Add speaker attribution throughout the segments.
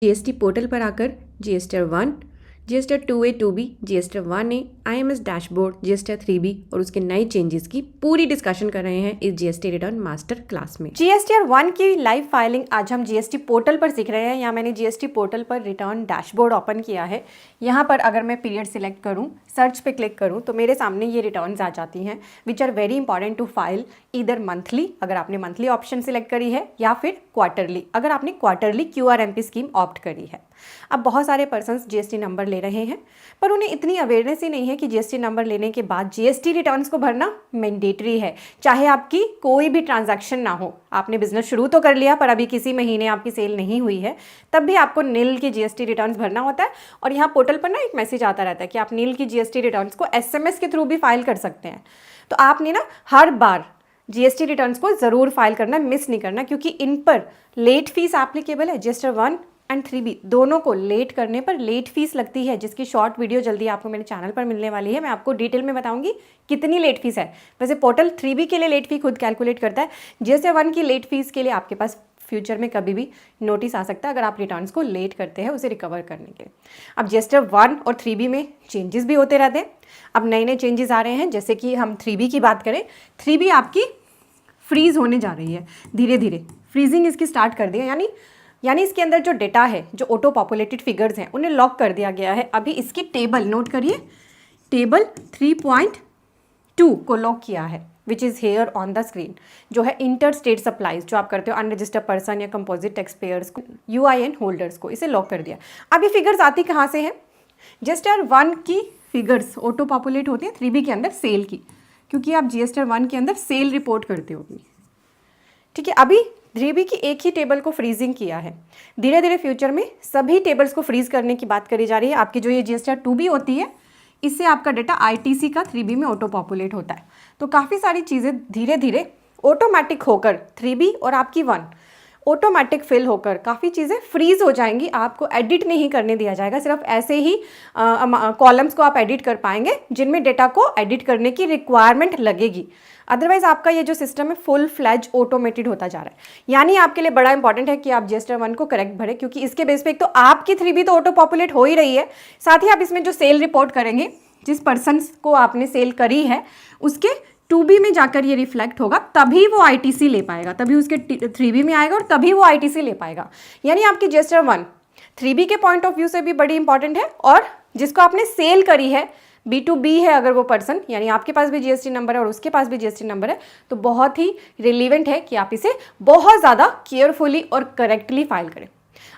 Speaker 1: GST portal पर आकर GST 1, GST 2A 2B, GST 1A, IMS dashboard, GST 3B और उसके नए चेंजेस की पूरी डिस्कशन कर रहे हैं इस जीएसटी रिटर्न मास्टर क्लास में। जीएसटी 1 की लाइव फाइलिंग आज हम जीएसटी पोर्टल पर सीख रहे हैं। यहाँ मैंने जीएसटी पोर्टल पर रिटर्न डैशबोर्ड ओपन किया है। यहाँ पर अगर मैं पीरियड सिलेक्ट करूँ, सर्च पे क्लिक करूँ तो मेरे सामने ये रिटर्न्स आ जाती हैं which are very important to file either monthly अगर आपने मंथली ऑप्शन सिलेक्ट करी है या फिर क्वार्टरली अगर आपने क्वार्टरली QRMP स्कीम ऑप्ट करी है। अब बहुत सारे पर्सन्स जीएसटी नंबर ले रहे हैं पर उन्हें इतनी अवेयरनेस ही नहीं है कि जीएसटी नंबर लेने के बाद जीएसटी रिटर्न्स को भरना मैंडेटरी है। चाहे आपकी कोई भी ट्रांजैक्शन ना हो, आपने बिजनेस शुरू तो कर लिया पर अभी किसी महीने आपकी सेल नहीं हुई है, तब भी आपको नील की जीएसटी रिटर्न्स भरना होता है। और यहाँ पोर्टल पर ना एक मैसेज आता रहता है कि आप नील की जीएसटी रिटर्न्स को SMS के थ्रू भी फाइल कर सकते हैं। तो आपने ना हर बार जीएसटी रिटर्न्स को ज़रूर फाइल करना, मिस नहीं करना, क्योंकि इन पर लेट फीस एप्लीकेबल है। जीएसटी 1 एंड 3B दोनों को लेट करने पर लेट फीस लगती है, जिसकी शॉर्ट वीडियो जल्दी आपको मेरे चैनल पर मिलने वाली है। मैं आपको डिटेल में बताऊंगी कितनी लेट फीस है। वैसे पोर्टल 3B के लिए लेट फी खुद कैलकुलेट करता है। जीएसटी 1 की लेट फीस के लिए आपके पास फ्यूचर में कभी भी नोटिस आ सकता है अगर आप रिटर्न्स को लेट करते हैं उसे रिकवर करने के। अब जीएसटी 1 और 3B में चेंजेस भी होते रहते हैं। अब नए नए चेंजेस आ रहे हैं, जैसे कि हम 3B की बात करें, 3B आपकी फ्रीज होने जा रही है। धीरे धीरे फ्रीजिंग इसकी स्टार्ट कर दी है, यानी इसके अंदर जो डेटा है, जो ऑटो पॉपुलेटेड फिगर्स हैं, उन्हें लॉक कर दिया गया है। अभी इसकी टेबल नोट करिए, टेबल 3.2 को लॉक किया है which is here on the screen, जो है इंटर स्टेट सप्लाईज जो आप करते हो अनरजिस्टर्ड पर्सन या कंपोजिट टैक्स पेयर्स को, UIN होल्डर्स को, इसे लॉक कर दिया। अब ये फिगर्स आती कहाँ से हैं? जीएसटी 1 की फिगर्स ऑटो पॉपुलेट होती हैं 3B के अंदर सेल की, क्योंकि आप जीएसटी 1 के अंदर सेल रिपोर्ट करते हो। ठीक है, अभी 3B की एक ही टेबल को फ्रीजिंग किया है। धीरे धीरे फ्यूचर में सभी टेबल्स को फ्रीज करने की बात करी जा रही है। आपकी जो ये जीएसटी 2B होती है, इससे आपका डाटा ITC का 3B में ऑटो पॉपुलेट होता है। तो काफ़ी सारी चीज़ें धीरे धीरे ऑटोमेटिक होकर 3B और आपकी 1 ऑटोमेटिक फिल होकर काफ़ी चीज़ें फ्रीज हो जाएंगी। आपको एडिट नहीं करने दिया जाएगा, सिर्फ ऐसे ही कॉलम्स को आप एडिट कर पाएंगे जिनमें डेटा को एडिट करने की रिक्वायरमेंट लगेगी। अदरवाइज आपका ये जो सिस्टम है फुल फ्लैज ऑटोमेटेड होता जा रहा है। यानी आपके लिए बड़ा इंपॉर्टेंट है कि आप जीएसटी 1 को करेक्ट भरें, क्योंकि इसके बेस पे एक तो आपकी 3B तो ऑटो पॉपुलेट हो ही रही है, साथ ही आप इसमें जो सेल रिपोर्ट करेंगे, जिस पर्सन को आपने सेल करी है उसके 2B में जाकर ये रिफ्लेक्ट होगा, तभी वो ITC ले पाएगा, तभी उसके 3B में आएगा और तभी वो ITC ले पाएगा। यानी आपकी जीएसटी 1 3B के पॉइंट ऑफ व्यू से भी बड़ी इंपॉर्टेंट है, और जिसको आपने सेल करी है B2B है अगर वो पर्सन, यानी आपके पास भी जीएसटी नंबर है और उसके पास भी जीएसटी नंबर है, तो बहुत ही रिलीवेंट है कि आप इसे बहुत ज़्यादा केयरफुली और करेक्टली फाइल करें।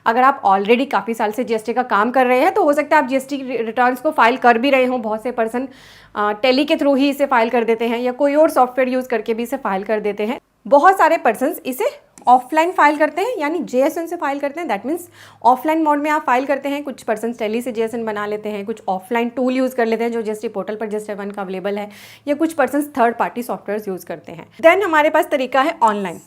Speaker 1: अगर आप ऑलरेडी काफ़ी साल से जीएसटी का काम कर रहे हैं तो हो सकता है आप जीएसटी रिटर्न्स को फाइल कर भी रहे हों। बहुत से पर्सन टेली के थ्रू ही इसे फाइल कर देते हैं या कोई और सॉफ्टवेयर यूज़ करके भी इसे फाइल कर देते हैं। बहुत सारे पर्सन्स इसे ऑफलाइन फाइल करते हैं, यानी JSN से फाइल करते हैं। दैट मीन्स ऑफलाइन मोड में आप फाइल करते हैं। कुछ पर्सन टेली से JSN बना लेते हैं, कुछ ऑफलाइन टूल यूज़ कर लेते हैं जो जीएसटी पोर्टल पर जीएसटी 1 का अवेलेबल है, या कुछ person third party software use करते हैं। देन हमारे पास तरीका है ऑनलाइन।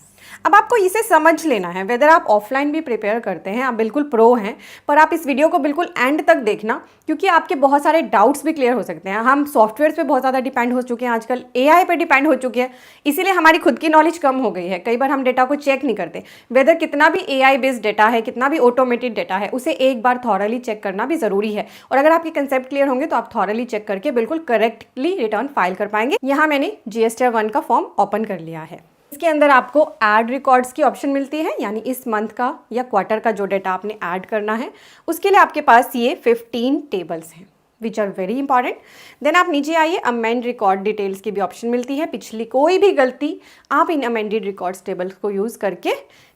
Speaker 1: अब आपको इसे समझ लेना है, वेदर आप ऑफलाइन भी प्रिपेयर करते हैं, आप बिल्कुल प्रो हैं, पर आप इस वीडियो को बिल्कुल एंड तक देखना, क्योंकि आपके बहुत सारे डाउट्स भी क्लियर हो सकते हैं। हम सॉफ्टवेयर पे बहुत ज़्यादा डिपेंड हो चुके हैं, आजकल AI पे डिपेंड हो चुके हैं, इसीलिए हमारी खुद की नॉलेज कम हो गई है। कई बार हम डेटा को चेक नहीं करते। वेदर कितना भी AI बेस्ड डेटा है, कितना भी ऑटोमेटेड डेटा है, उसे एक बार थॉरली चेक करना भी ज़रूरी है। और अगर आपके कंसेप्ट क्लियर होंगे तो आप थॉरली चेक करके बिल्कुल करेक्टली रिटर्न फाइल कर पाएंगे। यहाँ मैंने जीएसटी 1 का फॉर्म ओपन कर लिया है। इसके अंदर आपको ऐड रिकॉर्ड्स की ऑप्शन मिलती है, यानी इस मंथ का या क्वार्टर का जो डेटा आपने ऐड करना है उसके लिए आपके पास ये 15 टेबल्स हैं which are very important. Then आप नीचे आइए, अमेंड रिकॉर्ड डिटेल्स की भी ऑप्शन मिलती है। पिछली कोई भी गलती आप इन अमेंडेड रिकॉर्ड्स टेबल्स को यूज़ करके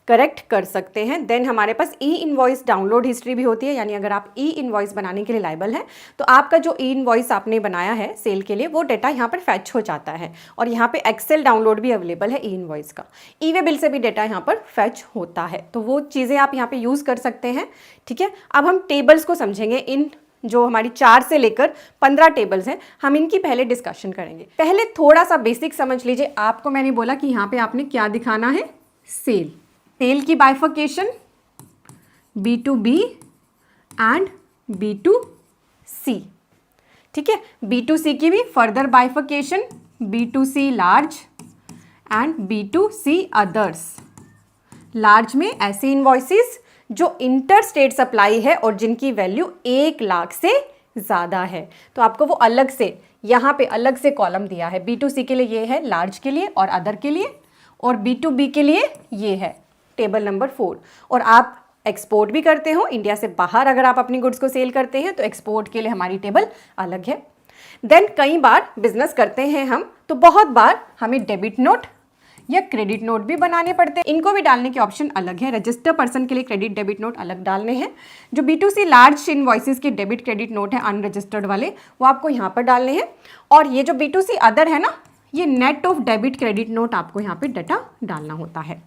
Speaker 1: करेक्ट कर सकते हैं। देन हमारे पास E-इनवॉइस डाउनलोड हिस्ट्री भी होती है, यानी अगर आप E-इनवॉइस बनाने के लिए लायबल हैं तो आपका जो E-इनवॉइस आपने बनाया है सेल के लिए वो डेटा यहाँ पर फैच हो जाता है। और यहाँ पे एक्सेल डाउनलोड भी अवेलेबल है E-इनवॉइस का। ई-वे बिल से भी डेटा यहाँ पर फैच होता है, तो वो चीज़ें आप यहाँ पर यूज़ कर सकते हैं। ठीक है, अब हम टेबल्स को समझेंगे। इन जो हमारी 4 से लेकर 15 टेबल्स हैं, हम इनकी पहले डिस्कशन करेंगे। पहले थोड़ा सा बेसिक समझ लीजिए। आपको मैंने बोला कि यहाँ पे आपने क्या दिखाना है, सेल। सेल की बाइफर्केशन B2B एंड B2C। ठीक है, B2C की भी further bifurcation B2C large and B2C others. Large में ऐसे इनवॉइसेस
Speaker 2: जो इंटर स्टेट सप्लाई है और जिनकी वैल्यू 1 लाख से ज़्यादा है। तो आपको वो अलग से यहाँ पे अलग से कॉलम दिया है। B2C के लिए ये है लार्ज के लिए और अदर के लिए, और B2B के लिए ये है टेबल नंबर 4। और आप एक्सपोर्ट भी करते हो इंडिया से बाहर, अगर आप अपनी गुड्स को सेल करते हैं तो एक्सपोर्ट के लिए हमारी टेबल अलग है। देन कई बार बिजनेस करते हैं हम, तो बहुत बार हमें डेबिट नोट या क्रेडिट नोट भी बनाने पड़ते हैं, इनको भी डालने के ऑप्शन अलग है। रजिस्टर पर्सन के लिए क्रेडिट डेबिट नोट अलग डालने हैं। जो B2C लार्ज इनवॉइसेस के डेबिट क्रेडिट नोट है अनरजिस्टर्ड वाले, वो आपको यहाँ पर डालने हैं। और ये जो B2C अदर है ना, ये net of debit credit note आपको यहाँ पे डाटा डालना होता है,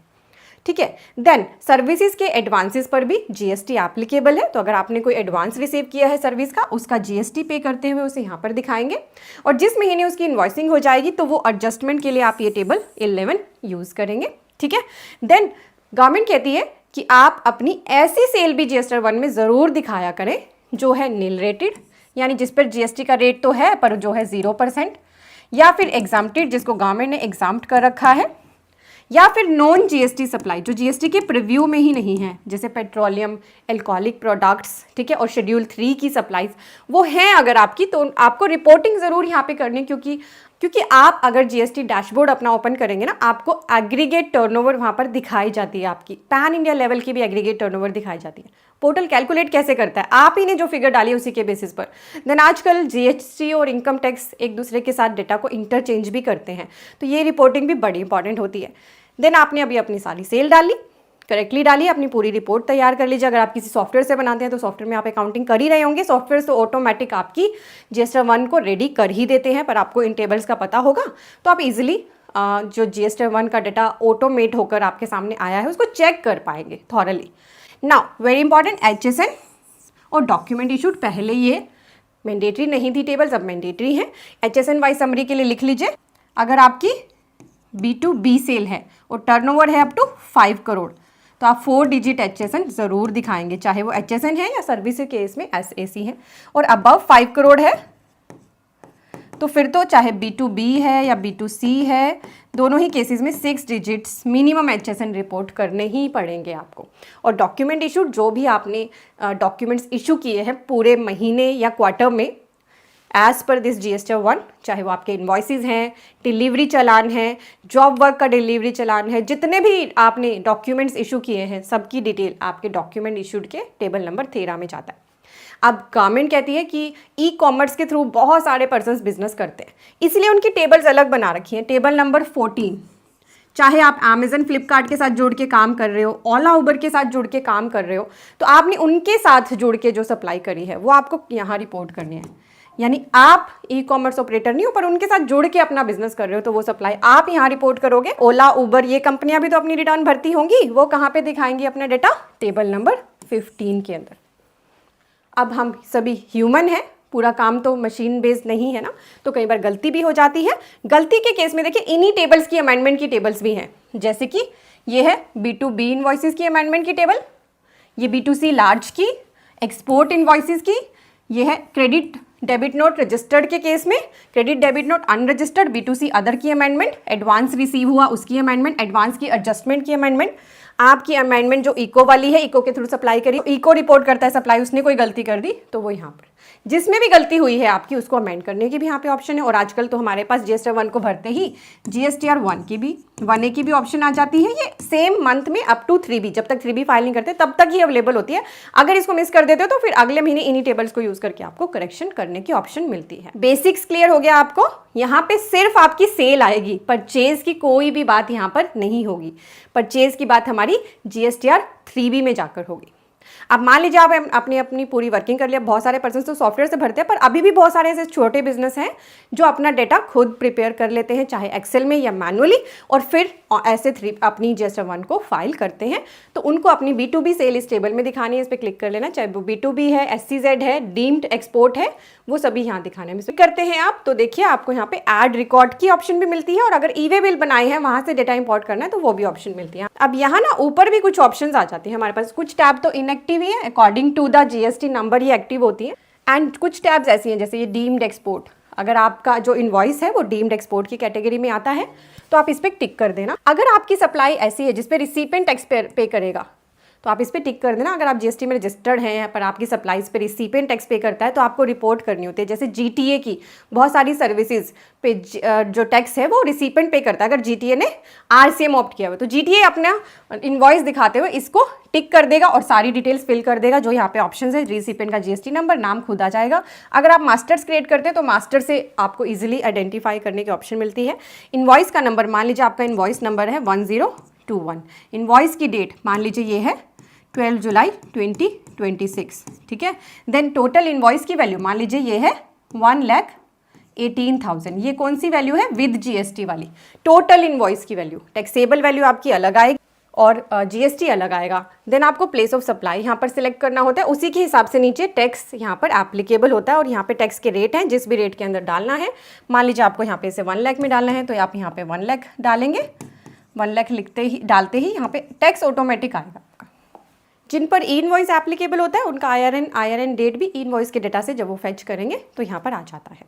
Speaker 2: ठीक है। देन सर्विसेज के एडवांसेस पर भी GST एप्लीकेबल है। तो अगर आपने कोई एडवांस रिसीव किया है सर्विस का, उसका GST पे करते हुए उसे यहाँ पर दिखाएंगे, और जिस महीने उसकी इन्वॉइसिंग हो जाएगी तो वो एडजस्टमेंट के लिए आप ये टेबल 11 यूज़ करेंगे, ठीक है। देन गवर्नमेंट कहती है कि आप अपनी ऐसी सेल भी GST 1 में ज़रूर दिखाया करें जो है नील रेटेड, यानी जिस पर GST का रेट तो है पर जो है 0%, या फिर एग्जाम्प्टेड जिसको गवर्नमेंट ने एग्जाम्प्ट कर रखा है, या फिर नॉन GST सप्लाई जो GST के प्रिव्यू में ही नहीं है, जैसे पेट्रोलियम, एल्कोहलिक प्रोडक्ट्स, ठीक है, और शेड्यूल 3 की सप्लाईज वो हैं अगर आपकी, तो आपको रिपोर्टिंग ज़रूर यहाँ पे करनी, क्योंकि आप अगर GST डैशबोर्ड अपना ओपन करेंगे ना, आपको एग्रीगेट टर्नओवर वहाँ पर दिखाई जाती है, आपकी पैन इंडिया लेवल की भी एग्रीगेट टर्नओवर दिखाई जाती है। पोर्टल कैलकुलेट कैसे करता है, आप ही ने जो फिगर डाली है उसी के बेसिस पर। देन आजकल GST और इनकम टैक्स एक दूसरे के साथ डेटा को इंटरचेंज भी करते हैं, तो ये रिपोर्टिंग भी बड़ी इंपॉर्टेंट होती है। देन आपने अभी अपनी सारी सेल डाली, करेक्टली डाली, अपनी पूरी रिपोर्ट तैयार कर लीजिए। अगर आप किसी सॉफ्टवेयर से बनाते हैं तो सॉफ्टवेयर में आप अकाउंटिंग कर ही रहे होंगे। सॉफ्टवेयर तो ऑटोमेटिक आपकी GST 1 को रेडी कर ही देते हैं, पर आपको इन टेबल्स का पता होगा तो आप इजीली जो GST 1 का डाटा ऑटोमेट होकर आपके सामने आया है उसको चेक कर पाएंगे thoroughly. Now very important, HSN और डॉक्यूमेंट इशूड, पहले ये मैंडेटरी नहीं थी टेबल्स, अब मैंडेटरी है। HSN वाइज समरी के लिए लिख लीजिए, अगर आपकी B2B सेल है और टर्नओवर है अप टू 5 करोड़ तो आप 4 डिजिट HSN ज़रूर दिखाएंगे, चाहे वो HSN है या सर्विस केस में SAC है। और अबव 5 करोड़ है तो फिर तो चाहे B2B है या B2C है, दोनों ही केसेस में 6 डिजिट्स मिनिमम HSN रिपोर्ट करने ही पड़ेंगे आपको। और डॉक्यूमेंट इशूड, जो भी आपने डॉक्यूमेंट्स इशू किए हैं पूरे महीने या क्वार्टर में एज पर दिस GST 1, चाहे वो आपके इन्वॉइसेस हैं, डिलीवरी चालान है, जॉब वर्क का डिलीवरी चालान है, जितने भी आपने डॉक्यूमेंट्स इशू किए हैं सबकी डिटेल आपके डॉक्यूमेंट इशूड के टेबल नंबर 13 में जाता है। अब गवर्नमेंट कहती है कि ई-कॉमर्स के थ्रू बहुत सारे पर्सन्स बिजनेस करते हैं, इसलिए उनकी टेबल्स अलग बना रखी हैं। टेबल नंबर 14, चाहे आप अमेजन फ्लिपकार्ट के साथ जुड़ के काम कर रहे हो, ओला उबर के साथ जुड़ के काम कर रहे हो, तो आपने उनके साथ जुड़ के जो सप्लाई करी है वो आपको यहाँ रिपोर्ट करनी है। यानी आप ई-कॉमर्स ऑपरेटर नहीं हो पर उनके साथ जुड़ के अपना बिजनेस कर रहे हो, तो वो सप्लाई आप यहाँ रिपोर्ट करोगे। ओला उबर ये कंपनियां भी तो अपनी रिटर्न भरती होंगी, वो कहाँ पे दिखाएंगी अपना डेटा, टेबल नंबर 15 के अंदर। अब हम सभी ह्यूमन हैं, पूरा काम तो मशीन बेस्ड नहीं है ना, तो कई बार गलती भी हो जाती है। गलती के केस में देखिए इन्हीं टेबल्स की अमेंडमेंट की टेबल्स भी हैं, जैसे कि ये है B2B इन्वॉइसेस की अमेंडमेंट की टेबल, ये B2C लार्ज की, एक्सपोर्ट इन्वॉइसेस की, ये है क्रेडिट डेबिट नोट रजिस्टर्ड के केस में, credit debit note unregistered B2C other की अमेंडमेंट, एडवांस रिसीव हुआ उसकी अमेंडमेंट, एडवांस की एडजस्टमेंट की अमेंडमेंट, आपकी अमेंडमेंट जो इको वाली है, इको के थ्रू सप्लाई करी, इको रिपोर्ट करता है सप्लाई, उसने कोई गलती कर दी तो वो यहाँ पर जिसमें भी गलती हुई है आपकी उसको अमेंड करने की भी यहाँ पे ऑप्शन है। और आजकल तो हमारे पास GST 1 को भरते ही GSTR 1 की भी 1A की भी ऑप्शन आ जाती है। ये सेम मंथ में अप टू 3B, जब तक 3B फाइल नहीं करते तब तक ही अवेलेबल होती है। अगर इसको मिस कर देते हो तो फिर अगले महीने इन्हीं टेबल्स को यूज करके आपको करेक्शन करने की ऑप्शन मिलती है। बेसिक्स क्लियर हो गया आपको। यहाँ पे सिर्फ आपकी सेल आएगी, परचेज की कोई भी बात यहाँ पर नहीं होगी। परचेज की बात हमारी GSTR 3B में जाकर होगी। अब मान लीजिए आप अपनी पूरी वर्किंग कर लिया, बहुत सारे पर्सन तो सॉफ्टवेयर से भरते हैं, पर अभी भी बहुत सारे ऐसे छोटे बिजनेस हैं जो अपना डेटा खुद प्रिपेयर कर लेते हैं, चाहे एक्सेल में या मैनुअली, और फिर ऐसे अपनी GST 1 को फाइल करते हैं। तो उनको अपनी B2B सेल इस टेबल में दिखानी है, इस पर क्लिक कर लेना, चाहे वो B2B है, SCZ है, डीम्ड एक्सपोर्ट है, वो सभी यहाँ दिखाने में करते हैं आप। तो देखिए आपको यहाँ पे ऐड रिकॉर्ड की ऑप्शन भी मिलती है, और अगर ई-वे बिल बनाए हैं वहाँ से डेटा इंपोर्ट करना है तो वो भी ऑप्शन मिलती है। अब यहाँ ना ऊपर भी कुछ ऑप्शन आ जाती है हमारे पास, कुछ टैब तो इनएक्टिव ही है, according to the GST number ये एक्टिव होती है, एंड कुछ टैब्स ऐसी हैं जैसे ये डीम्ड एक्सपोर्ट, अगर आपका जो इनवॉइस है वो डीम्ड एक्सपोर्ट की कैटेगरी में आता है तो आप इस पर टिक कर देना। अगर आपकी सप्लाई ऐसी है जिसपे रिसिपेंट टैक्स पे करेगा तो तो आप इस पर टिक कर देना। अगर आप जीएसटी में रजिस्टर्ड हैं पर आपकी सप्लाईज पे रिसिपिएंट टैक्स पे करता है तो आपको रिपोर्ट करनी होती है। जैसे जीटीए की बहुत सारी सर्विसेज पे जो टैक्स है वो रिसिपिएंट पे करता है। अगर जीटीए ने आरसीएम ऑप्ट किया हुआ तो जीटीए अपना इनवॉइस दिखाते हुए इसको टिक कर देगा और सारी डिटेल्स फिल कर देगा। जो यहाँ पे ऑप्शन है, रिसिपिएंट का जीएसटी नंबर, नाम खुद आ जाएगा। अगर आप मास्टर्स क्रिएट करते हैं तो मास्टर से आपको इजीली आइडेंटिफाई करने की ऑप्शन मिलती है। इनवॉइस का नंबर, मान लीजिए आपका इनवॉइस नंबर है 1021। इनवॉइस की डेट मान लीजिए ये है 12 जुलाई 2026, ठीक है। देन टोटल इनवॉइस की वैल्यू मान लीजिए ये है 1,18,000। ये कौन सी वैल्यू है? विद जीएसटी वाली। टोटल इनवॉइस की वैल्यू, टैक्सेबल वैल्यू आपकी अलग आएगी और जीएसटी अलग आएगा। देन आपको प्लेस ऑफ सप्लाई यहाँ पर सिलेक्ट करना होता है। उसी के हिसाब से नीचे टैक्स यहाँ पर एप्लीकेबल होता है और यहाँ पे टैक्स के रेट हैं, जिस भी रेट के अंदर डालना है। मान लीजिए आपको यहाँ पे इसे 1 लाख में डालना है तो आप यहाँ पे 1 लाख डालेंगे। 1 लाख डालते ही यहाँ पे टैक्स ऑटोमेटिक आएगा आपका। जिन पर ई इनवॉइस एप्लीकेबल होता है उनका आईआरएन डेट भी ई इनवॉइस के डेटा से जब वो फैच करेंगे तो यहाँ पर आ जाता है,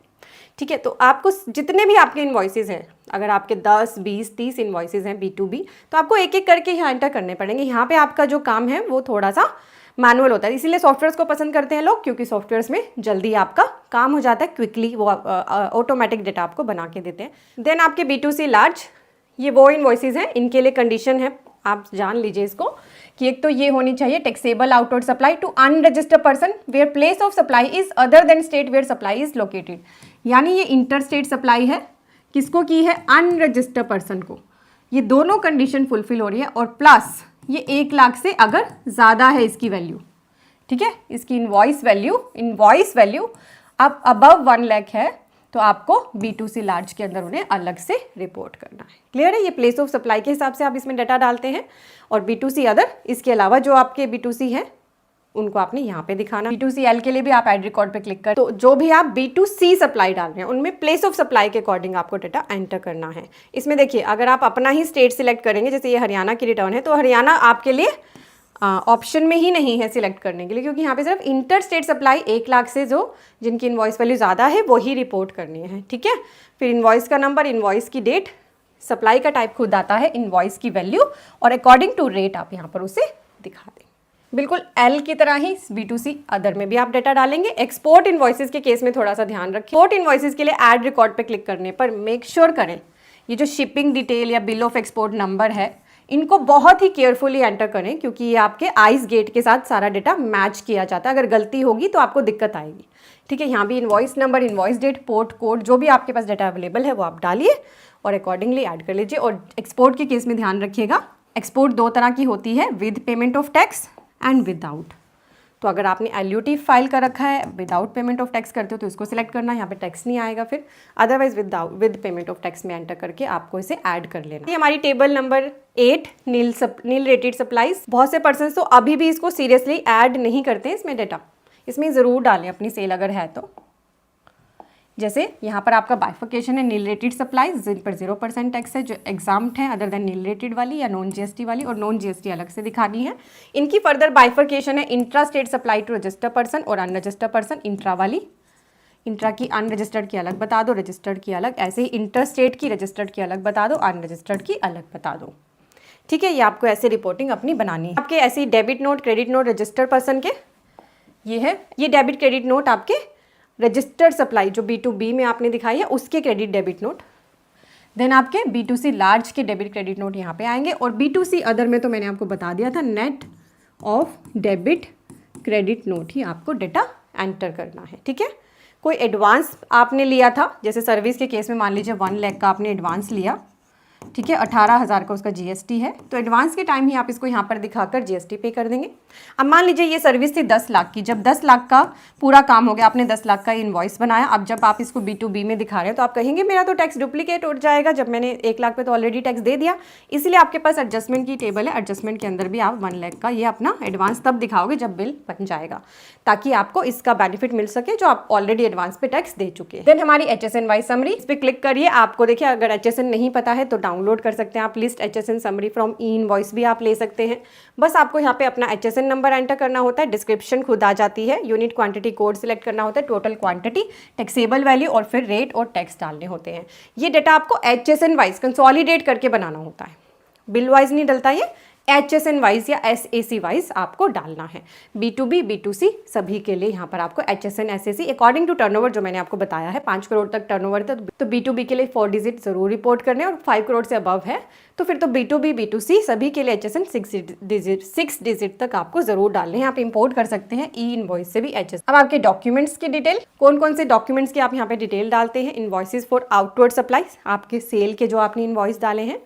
Speaker 2: ठीक है। तो आपको जितने भी आपके इनवॉइसेज हैं, अगर आपके 10, 20, 30 इनवॉइसेज हैं B2B, तो आपको एक एक करके यहाँ एंटर करने पड़ेंगे। यहाँ पे आपका जो काम है वो थोड़ा सा मैनुअल होता है, इसीलिए सॉफ्टवेयर्स को पसंद करते हैं लोग, क्योंकि सॉफ्टवेयर्स में जल्दी आपका काम हो जाता है, क्विकली वो ऑटोमेटिक डेटा आपको बना के देते हैं। देन आपके B2C लार्ज, ये वो इनवॉइसेज हैं, इनके लिए कंडीशन है, आप जान लीजिए इसको, कि एक तो ये होनी चाहिए taxable outward supply to unregistered person where place of supply is other than state where supply is located. यानी ये इंटर स्टेट सप्लाई है, किसको की है? अनरजिस्टर्ड पर्सन को। ये दोनों कंडीशन फुलफिल हो रही है और प्लस ये 1 लाख से अगर ज़्यादा है इसकी वैल्यू, ठीक है। इसकी इनवॉइस वैल्यू अब अबव 1 लाख है तो आपको B2C लार्ज के अंदर उन्हें अलग से रिपोर्ट करना है। क्लियर है? ये प्लेस ऑफ सप्लाई के हिसाब से आप इसमें डाटा डालते हैं और B2C अदर, इसके अलावा जो आपके B2C हैं उनको आपने यहाँ पे दिखाना। B2CL के लिए भी आप ऐड रिकॉर्ड पे क्लिक कर, तो जो भी आप B2C सप्लाई डाल रहे हैं उनमें प्लेस ऑफ सप्लाई के अकॉर्डिंग आपको डाटा एंटर करना है। इसमें देखिए, अगर आप अपना ही स्टेट सिलेक्ट करेंगे, जैसे ये हरियाणा की रिटर्न है, तो हरियाणा आपके लिए ऑप्शन में ही नहीं है सिलेक्ट करने के लिए, क्योंकि यहाँ पे सिर्फ इंटर स्टेट सप्लाई 1 लाख से जो जिनकी इनवॉइस वैल्यू ज़्यादा है वो ही रिपोर्ट करनी है, ठीक है। फिर इनवॉइस का नंबर, इनवॉइस की डेट, सप्लाई का टाइप खुद आता है, इनवॉइस की वैल्यू और अकॉर्डिंग टू रेट आप यहाँ पर उसे दिखा दें। बिल्कुल एल की तरह ही B2C अदर में भी आप डाटा डालेंगे। एक्सपोर्ट इनवॉइसेस के केस में थोड़ा सा ध्यान रखें। एक्सपोर्ट इनवॉइसेस के लिए ऐड रिकॉर्ड पे क्लिक करने पर मेक श्योर करें ये जो शिपिंग डिटेल या बिल ऑफ एक्सपोर्ट नंबर है, इनको बहुत ही केयरफुली एंटर करें, क्योंकि ये आपके आइस गेट के साथ सारा डेटा मैच किया जाता है। अगर गलती होगी तो आपको दिक्कत आएगी, ठीक है। यहाँ भी invoice number, invoice date, port code, जो भी आपके पास डाटा अवेलेबल है वो आप डालिए और अकॉर्डिंगली ऐड कर लीजिए। और एक्सपोर्ट के केस में ध्यान रखिएगा, एक्सपोर्ट 2 तरह की होती है, with payment of tax and without. तो अगर आपने LUT फाइल कर रखा है, विदाउट पेमेंट ऑफ टैक्स करते हो तो इसको सिलेक्ट करना, यहाँ पे टैक्स नहीं आएगा फिर। Otherwise with payment of tax में एंटर करके आपको इसे ऐड कर लेना। ये हमारी table number 8 nil rated supplies. बहुत से पर्सन तो अभी भी इसको सीरियसली ऐड नहीं करते हैं इसमें डाटा, इसमें ज़रूर डालें अपनी सेल अगर है तो। जैसे यहाँ पर आपका बाइफिकेशन है, नील रेटेड सप्लाईज जिन पर 0% टैक्स है, जो एग्जाम्प्ट है अदर देन नील रेटेड वाली या नॉन GST वाली, और नॉन GST अलग से दिखानी है। इनकी फर्दर बाइफिकेशन है, intra state supply to registered person और अनरजिस्टर्ड पर्सन। इंट्रा वाली, इंट्रा की अनरजिस्टर्ड की अलग बता दो, रजिस्टर्ड की अलग। ऐसे ही इंटर स्टेट की रजिस्टर्ड की अलग बता दो, अनरजिस्टर्ड की अलग बता दो, ठीक है। ये आपको ऐसे रिपोर्टिंग अपनी बनानी है। आपके ऐसे debit note, credit note registered person के ये है, ये डेबिट क्रेडिट नोट आपके रजिस्टर्ड सप्लाई जो B2B में आपने दिखाई है उसके क्रेडिट डेबिट नोट। देन आपके B2C लार्ज के डेबिट क्रेडिट नोट यहाँ पे आएंगे। और B2C अदर में तो मैंने आपको बता दिया था, net of debit credit note ही आपको डेटा एंटर करना है, ठीक है। कोई एडवांस आपने लिया था, जैसे सर्विस के केस में मान लीजिए 1 लाख का आपने एडवांस लिया, ठीक है, 18,000 का उसका GST है, तो एडवांस के टाइम ही आप इसको यहाँ पर दिखाकर GST पे कर देंगे। अब मान लीजिए ये सर्विस थी 10 लाख की, जब 10 लाख का पूरा काम हो गया, आपने 10 लाख का इनवॉइस बनाया, अब जब आप इसको B2B में दिखा रहे हैं तो आप कहेंगे मेरा तो टैक्स डुप्लीकेट उठ जाएगा, जब मैंने 1 लाख पे तो ऑलरेडी टैक्स दे दिया। इसलिए आपके पास एडजस्टमेंट की टेबल है, एडजस्टमेंट के अंदर भी आप 1 लाख का ये अपना एडवांस तब दिखाओगे जब बिल बन जाएगा, ताकि आपको इसका बेनिफिट मिल सके जो आप ऑलरेडी एडवांस पे टैक्स दे चुके हैं। देन हमारी HSN समरी, इस पर क्लिक करिए। आपको देखिए अगर HSN नहीं पता है तो डाउनलोड कर सकते हैं आप list HSN summary from E invoice भी आप ले सकते हैं। बस आपको यहाँ पे अपना HSN नंबर एंटर करना होता है, डिस्क्रिप्शन खुद आ जाती है, यूनिट क्वांटिटी कोड सिलेक्ट करना होता है, टोटल क्वांटिटी, टैक्सेबल वैल्यू और फिर रेट और टैक्स डालने होते हैं। ये डेटा आपको HSN वाइज कंसोलिडेट करके बनाना होता है, बिल वाइज नहीं डलता, ये HSN वाइज या SAC वाइज आपको डालना है। B2B B2C सभी के लिए यहाँ पर आपको HSN SAC according to turnover जो मैंने आपको बताया है 5 करोड़ तक टर्नओवर था तो B2B के लिए 4 डिजिट जरूर रिपोर्ट करने और 5 करोड़ से अबव है तो फिर तो B2B B2C सभी के लिए HSN 6 डिजिट तक आपको जरूर डालने हैं। आप इंपोर्ट कर सकते हैं ई इनवॉइस से भी HSN। अब आपके डॉक्यूमेंट्स की डिटेल, कौन कौन से डॉक्यूमेंट्स की आप यहाँ पे डिटेल डालते हैं। इनवॉइसेस फॉर आउटवर्ड सप्लाईज, आपके सेल के जो आपने इनवॉइस डाले हैं।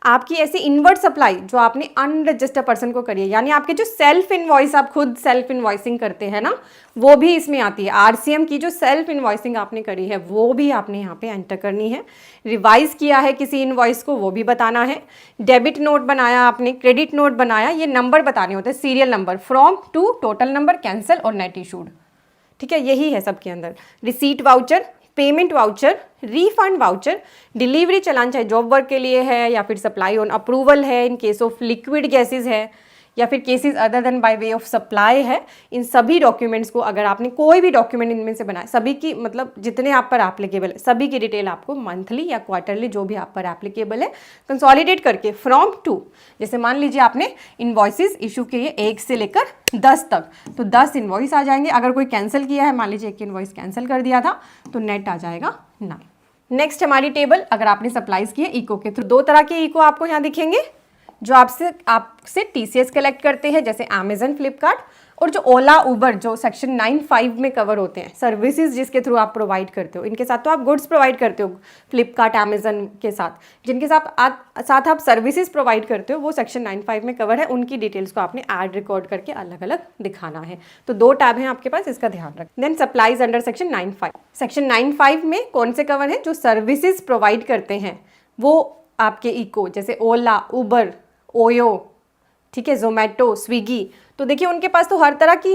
Speaker 2: आपकी ऐसी इनवर्ड सप्लाई जो आपने अनरजिस्टर्ड पर्सन को करी है, यानी आपके जो सेल्फ इनवॉइस आप खुद सेल्फ इनवॉइसिंग करते हैं ना, वो भी इसमें आती है। RCM की जो सेल्फ इनवॉइसिंग आपने करी है वो भी आपने यहाँ पे एंटर करनी है। रिवाइज किया है किसी इनवॉइस को वो भी बताना है। डेबिट नोट बनाया आपने, क्रेडिट नोट बनाया, ये नंबर बताने होते हैं, serial number from to, total number, cancel और नेट इशूड। ठीक है, यही है सबके अंदर। Receipt voucher, payment voucher, refund voucher, delivery challan चाहे जॉब वर्क के लिए है या फिर सप्लाई ऑन अप्रूवल है in case of liquid gases है या फिर cases other than by way of supply है। इन सभी डॉक्यूमेंट्स को अगर आपने कोई भी डॉक्यूमेंट इनमें से बनाया, सभी की मतलब जितने आप पर एप्लीकेबल है सभी की डिटेल आपको मंथली या क्वार्टरली जो भी आप पर एप्लीकेबल है कंसोलिडेट करके फ्रॉम टू, जैसे मान लीजिए आपने इनवॉइसेस इशू किए 1 से लेकर 10 तक तो 10 इनवॉइस आ जाएंगे। अगर कोई कैंसिल किया है, मान लीजिए एक इनवॉइस कैंसिल कर दिया था तो नेट आ जाएगा 9। नेक्स्ट हमारी टेबल, अगर आपने सप्लाईज किए इको के थ्रू, 2 तरह के इको आपको यहाँ दिखेंगे जो आपसे TCS कलेक्ट करते हैं, जैसे Amazon, फ्लिपकार्ट, और जो ओला उबर जो सेक्शन 9(5) में कवर होते हैं, सर्विसेज जिसके थ्रू आप प्रोवाइड करते हो। इनके साथ तो आप गुड्स प्रोवाइड करते हो फ्लिपकार्ट Amazon के साथ, जिनके साथ आप सर्विसेज प्रोवाइड करते हो वो सेक्शन 9(5) में कवर है। उनकी डिटेल्स को आपने ऐड रिकॉर्ड करके अलग अलग दिखाना है। तो 2 टैब हैं आपके पास, इसका ध्यान रखें। Then supplies under section 9(5). Section 9(5) में कौन से कवर हैं? जो सर्विसेज प्रोवाइड करते हैं वो आपके इको, जैसे ओला, उबर, ओयो, ठीक है, जोमेटो, स्विगी। तो देखिए उनके पास तो हर तरह की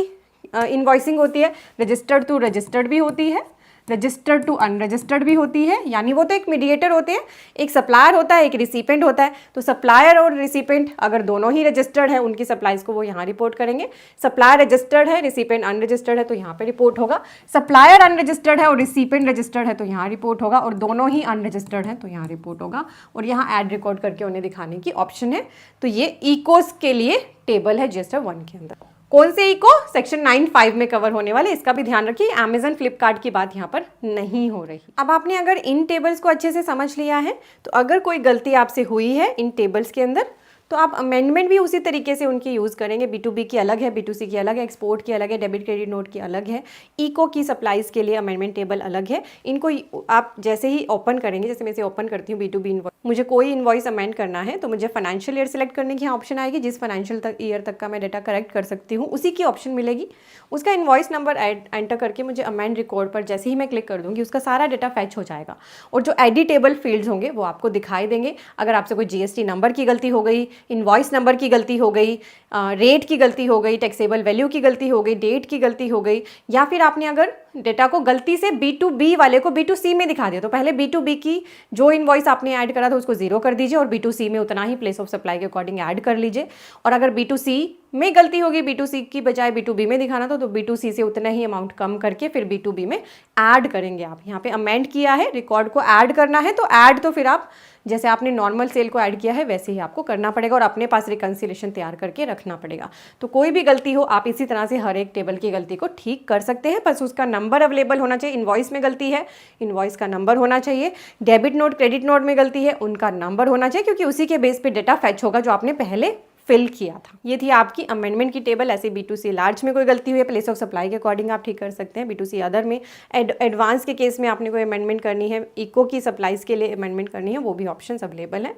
Speaker 2: इनवॉइसिंग होती है। रजिस्टर्ड टू रजिस्टर्ड भी होती है, रजिस्टर्ड टू अनरजिस्टर्ड भी होती है, यानी वो तो एक मीडिएटर होते हैं। एक सप्लायर होता है, एक रिसिपेंट होता है। तो सप्लायर और रिसिपेंट अगर दोनों ही रजिस्टर्ड है उनकी सप्लाईज को वो यहाँ रिपोर्ट करेंगे। सप्लायर रजिस्टर्ड है, रिसिपेंट अनरजिस्टर्ड है तो यहाँ पे रिपोर्ट होगा। सप्लायर अनरजिस्टर्ड है और रिसिपेंट रजिस्टर्ड है तो यहाँ रिपोर्ट होगा, और दोनों ही अनरजिस्टर्ड है तो यहाँ रिपोर्ट होगा। और यहाँ ऐड रिकॉर्ड करके उन्हें दिखाने की ऑप्शन है। तो ये इकोस के लिए टेबल है GST 1 के अंदर। कौन से इको? सेक्शन 9(5) में कवर होने वाले, इसका भी ध्यान रखिए। Amazon, फ्लिपकार्ट की बात यहाँ पर नहीं हो रही। अब आपने अगर इन टेबल्स को अच्छे से समझ लिया है तो अगर कोई गलती आपसे हुई है इन टेबल्स के अंदर तो आप अमेंडमेंट भी उसी तरीके से उनकी यूज़ करेंगे। B2B की अलग है, B2C की अलग है, एक्सपोर्ट की अलग है, डेबिट क्रेडिट नोट की अलग है, इको की सप्लाईज के लिए अमेंडमेंट टेबल अलग है। इनको आप जैसे ही ओपन करेंगे, जैसे मैं इसे ओपन करती हूँ B2B इनवॉइस, मुझे कोई इनवॉइस अमेंड करना है तो मुझे फाइनेंशियल ईयर सेलेक्ट करने की ऑप्शन आएगी। जिस फाइनेंशियल ईयर तक का मैं डाटा करेक्ट कर सकती हूँ उसी की ऑप्शन मिलेगी। उसका इनवॉइस नंबर एंटर करके मुझे अमेंड रिकॉर्ड पर जैसे ही मैं क्लिक कर दूंगी उसका सारा डाटा फैच हो जाएगा, और जो एडिटेबल फील्ड्स होंगे वो आपको दिखाई देंगे। अगर आपसे कोई GST नंबर की गलती हो गई, इनवॉइस नंबर की गलती हो गई, रेट की गलती हो गई, टैक्सेबल वैल्यू की गलती हो गई, डेट की गलती हो गई, या फिर आपने अगर डेटा को गलती से B2B वाले को B2C में दिखा दिया तो पहले B2B की जो इनवॉइस आपने ऐड करा था उसको 0 कर दीजिए और B2C में उतना ही प्लेस ऑफ सप्लाई के अकॉर्डिंग ऐड कर लीजिए। और अगर B2C में गलती होगी, B2C की बजाय B2B में दिखाना तो B2C से उतना ही अमाउंट कम करके फिर B2B में ऐड करेंगे। आप यहाँ पे अमेंड किया है, रिकॉर्ड को ऐड करना है तो ऐड तो फिर आप जैसे आपने नॉर्मल सेल को ऐड किया है वैसे ही आपको करना पड़ेगा और अपने पास रिकंसिलेशन तैयार करके रखना पड़ेगा। तो कोई भी गलती हो आप इसी तरह से हर एक टेबल की गलती को ठीक कर सकते हैं, बस उसका नंबर अवेलेबल होना चाहिए। इनवॉइस में गलती है, इनवॉइस का नंबर होना चाहिए। डेबिट नोट, क्रेडिट नोट में गलती है, उनका नंबर होना चाहिए, क्योंकि उसी के बेस पे डेटा फैच होगा जो आपने पहले फिल किया था। ये थी आपकी अमेंडमेंट की टेबल। ऐसे B2C लार्ज में कोई गलती हुई है, प्लेस ऑफ सप्लाई के अकॉर्डिंग आप ठीक कर सकते हैं। B2C अदर में, एडवांस के केस में आपने कोई अमेंडमेंट करनी है, इको की सप्लाईज के लिए अमेंडमेंट करनी है, वो भी ऑप्शन अवेलेबल हैं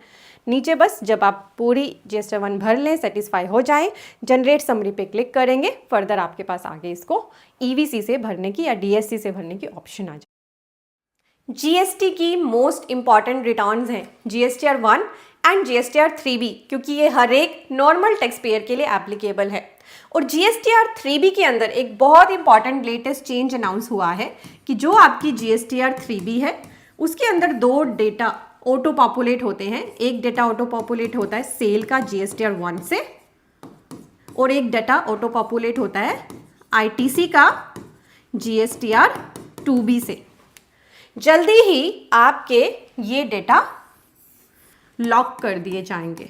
Speaker 2: नीचे। बस जब आप पूरी GST 1 भर लें, सेटिस्फाई हो जाए, जनरेट समरी पे क्लिक करेंगे, फर्दर आपके पास आगे इसको EVC से भरने की या DSC से भरने की ऑप्शन आ जाए। GST की मोस्ट इंपॉर्टेंट रिटर्न्स हैं GSTR 1 एंड GSTR 3B, क्योंकि ये हर एक नॉर्मल टैक्स पेयर के लिए एप्लीकेबल है। और GSTR 3B के अंदर एक बहुत इंपॉर्टेंट लेटेस्ट चेंज अनाउंस हुआ है कि जो आपकी GSTR 3B है उसके अंदर 2 डेटा ऑटो पॉपुलेट होते हैं। एक डेटा ऑटो पॉपुलेट होता है सेल का GSTR 1 से, और एक डाटा ऑटो पॉपुलेट होता है ITC का GSTR 2B से। जल्दी ही आपके ये डेटा लॉक कर दिए जाएंगे।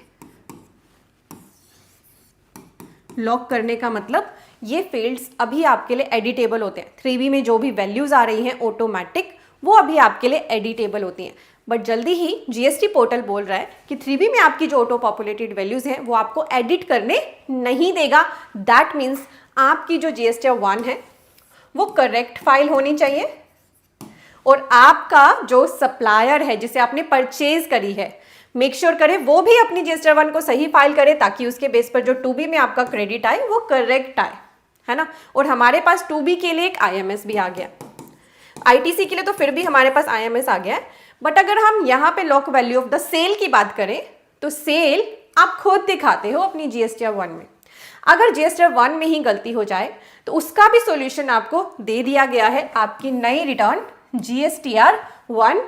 Speaker 2: लॉक करने का मतलब ये फील्ड्स अभी आपके लिए एडिटेबल होते हैं। 3B में जो भी वैल्यूज आ रही हैं ऑटोमेटिक, वो अभी आपके लिए एडिटेबल होती हैं। बट जल्दी ही जीएसटी पोर्टल बोल रहा है कि 3B में आपकी जो ऑटो पॉपुलेटेड वैल्यूज हैं वो आपको एडिट करने नहीं देगा। दैट मीन्स आपकी जो GSTR 1 है वो करेक्ट फाइल होनी चाहिए, और आपका जो सप्लायर है जिसे आपने परचेज करी है, मेक श्योर करें वो भी अपनी GSTR 1 को सही फाइल करे, ताकि उसके बेस पर जो 2B में आपका क्रेडिट आए वो करेक्ट आए, है ना। और हमारे पास 2B के लिए एक IMS भी आ गया, ITC के लिए तो फिर भी हमारे पास IMS आ गया है। बट अगर हम यहाँ पे lock value of the sale की बात करें तो सेल आप खुद दिखाते हो अपनी GSTR 1 में। अगर GSTR 1 में ही गलती हो जाए तो उसका भी सॉल्यूशन आपको दे दिया गया है, आपकी नई return GSTR 1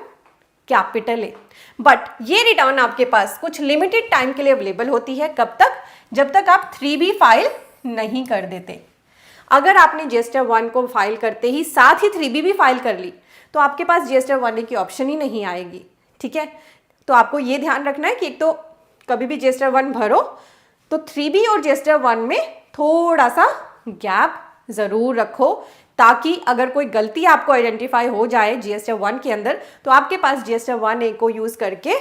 Speaker 2: capital A. But ये रिटर्न आपके पास कुछ लिमिटेड टाइम के लिए अवेलेबल होती है। कब तक? जब तक आप 3B फाइल नहीं कर देते। अगर आपने GSTR 1 को फाइल करते ही साथ ही 3B भी फाइल कर ली तो आपके पास GSTR 1 की ऑप्शन ही नहीं आएगी, ठीक है। तो आपको ये ध्यान रखना है कि एक तो कभी भी GSTR 1 भरो तो 3B और GSTR 1 में थोड़ा सा गैप ज़रूर रखो, ताकि अगर कोई गलती आपको आइडेंटिफाई हो जाए GSTR 1 के अंदर तो आपके पास GSTR 1A को यूज़ करके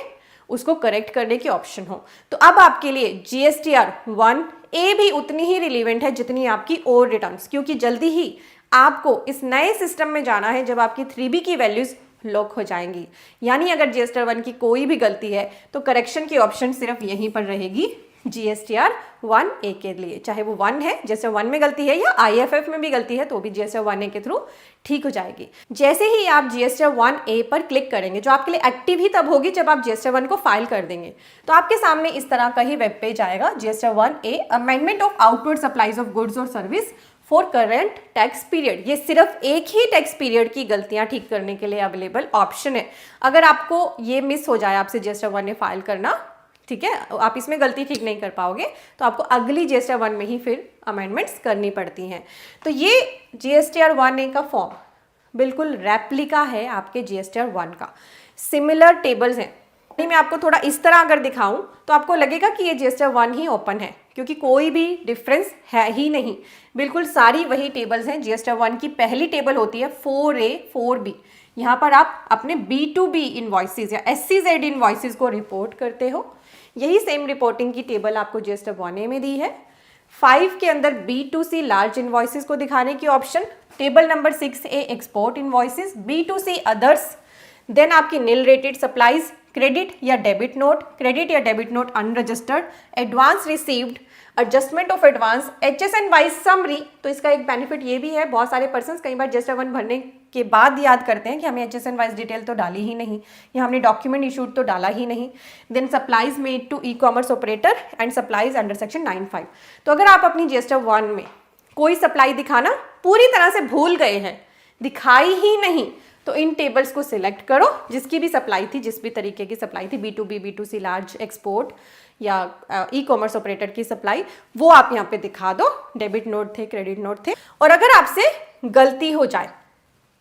Speaker 2: उसको करेक्ट करने की ऑप्शन हो। तो अब आपके लिए GSTR 1A भी उतनी ही रिलीवेंट है जितनी आपकी और रिटर्न्स, क्योंकि जल्दी ही आपको इस नए सिस्टम में जाना है जब आपकी 3B की वैल्यूज लॉक हो जाएंगी। यानी अगर GSTR 1 की कोई भी गलती है तो करेक्शन की ऑप्शन सिर्फ यहीं पर रहेगी GSTR 1A के लिए, चाहे वो 1 है, GSTR 1 में गलती है, या IFF में भी गलती है तो भी GSTR 1A के थ्रू ठीक हो जाएगी। जैसे ही आप GSTR 1A पर क्लिक करेंगे, जो आपके लिए एक्टिव ही तब होगी जब आप GSTR 1 को फाइल कर देंगे, तो आपके सामने इस तरह का ही वेब पेज आएगा। GSTR 1A amendment of outward supplies of goods और service for current tax period. ये सिर्फ एक ही टैक्स पीरियड की गलतियां ठीक करने के लिए अवेलेबल ऑप्शन है। अगर आपको ये मिस हो जाए आपसे GSTR 1A फाइल करना, ठीक है, आप इसमें गलती ठीक नहीं कर पाओगे तो आपको अगली GSTR 1 में ही फिर अमेंडमेंट्स करनी पड़ती हैं। तो ये GSTR 1A का फॉर्म बिल्कुल रेप्लिका है आपके GSTR 1 का। सिमिलर टेबल्स हैं। मैं आपको थोड़ा इस तरह अगर दिखाऊं तो आपको लगेगा कि ये GSTR 1 ही ओपन है, क्योंकि कोई भी डिफरेंस है ही नहीं। बिल्कुल सारी वही टेबल्स हैं। GSTR 1 की पहली टेबल होती है 4A 4B। यहाँ पर आप अपने B2B इनवॉइसेस या SCZ इनवॉइसेस को रिपोर्ट करते हो। यही सेम रिपोर्टिंग की टेबल आपको GSTR 1A में दी है। 5 के अंदर B2C लार्ज इनवॉइसेस को दिखाने की option, table number 6A export invoices, B2C others, then आपकी नील रेटेड सप्लाईज, क्रेडिट या debit note unregistered, advance received, adjustment of advance, HSN wise summary. तो इसका एक बेनिफिट ये भी है, बहुत सारे पर्सन्स कई बार GSTR 1 भरने के बाद याद करते हैं कि हमें HSN वाइज डिटेल तो डाली ही नहीं, या हमने डॉक्यूमेंट इशूड तो डाला ही नहीं। Then supplies made to e-commerce operator and supplies under section 95। तो अगर आप अपनी GSTR 1 में कोई सप्लाई दिखाना पूरी तरह से भूल गए हैं, दिखाई ही नहीं, तो इन टेबल्स को सिलेक्ट करो जिसकी भी सप्लाई थी, जिस भी तरीके की सप्लाई थी, B2B, B2C, लार्ज एक्सपोर्ट या ई-कॉमर्स ऑपरेटर की सप्लाई, वो आप यहाँ पे दिखा दो। डेबिट नोट थे, क्रेडिट नोट थे। और अगर आपसे गलती हो जाए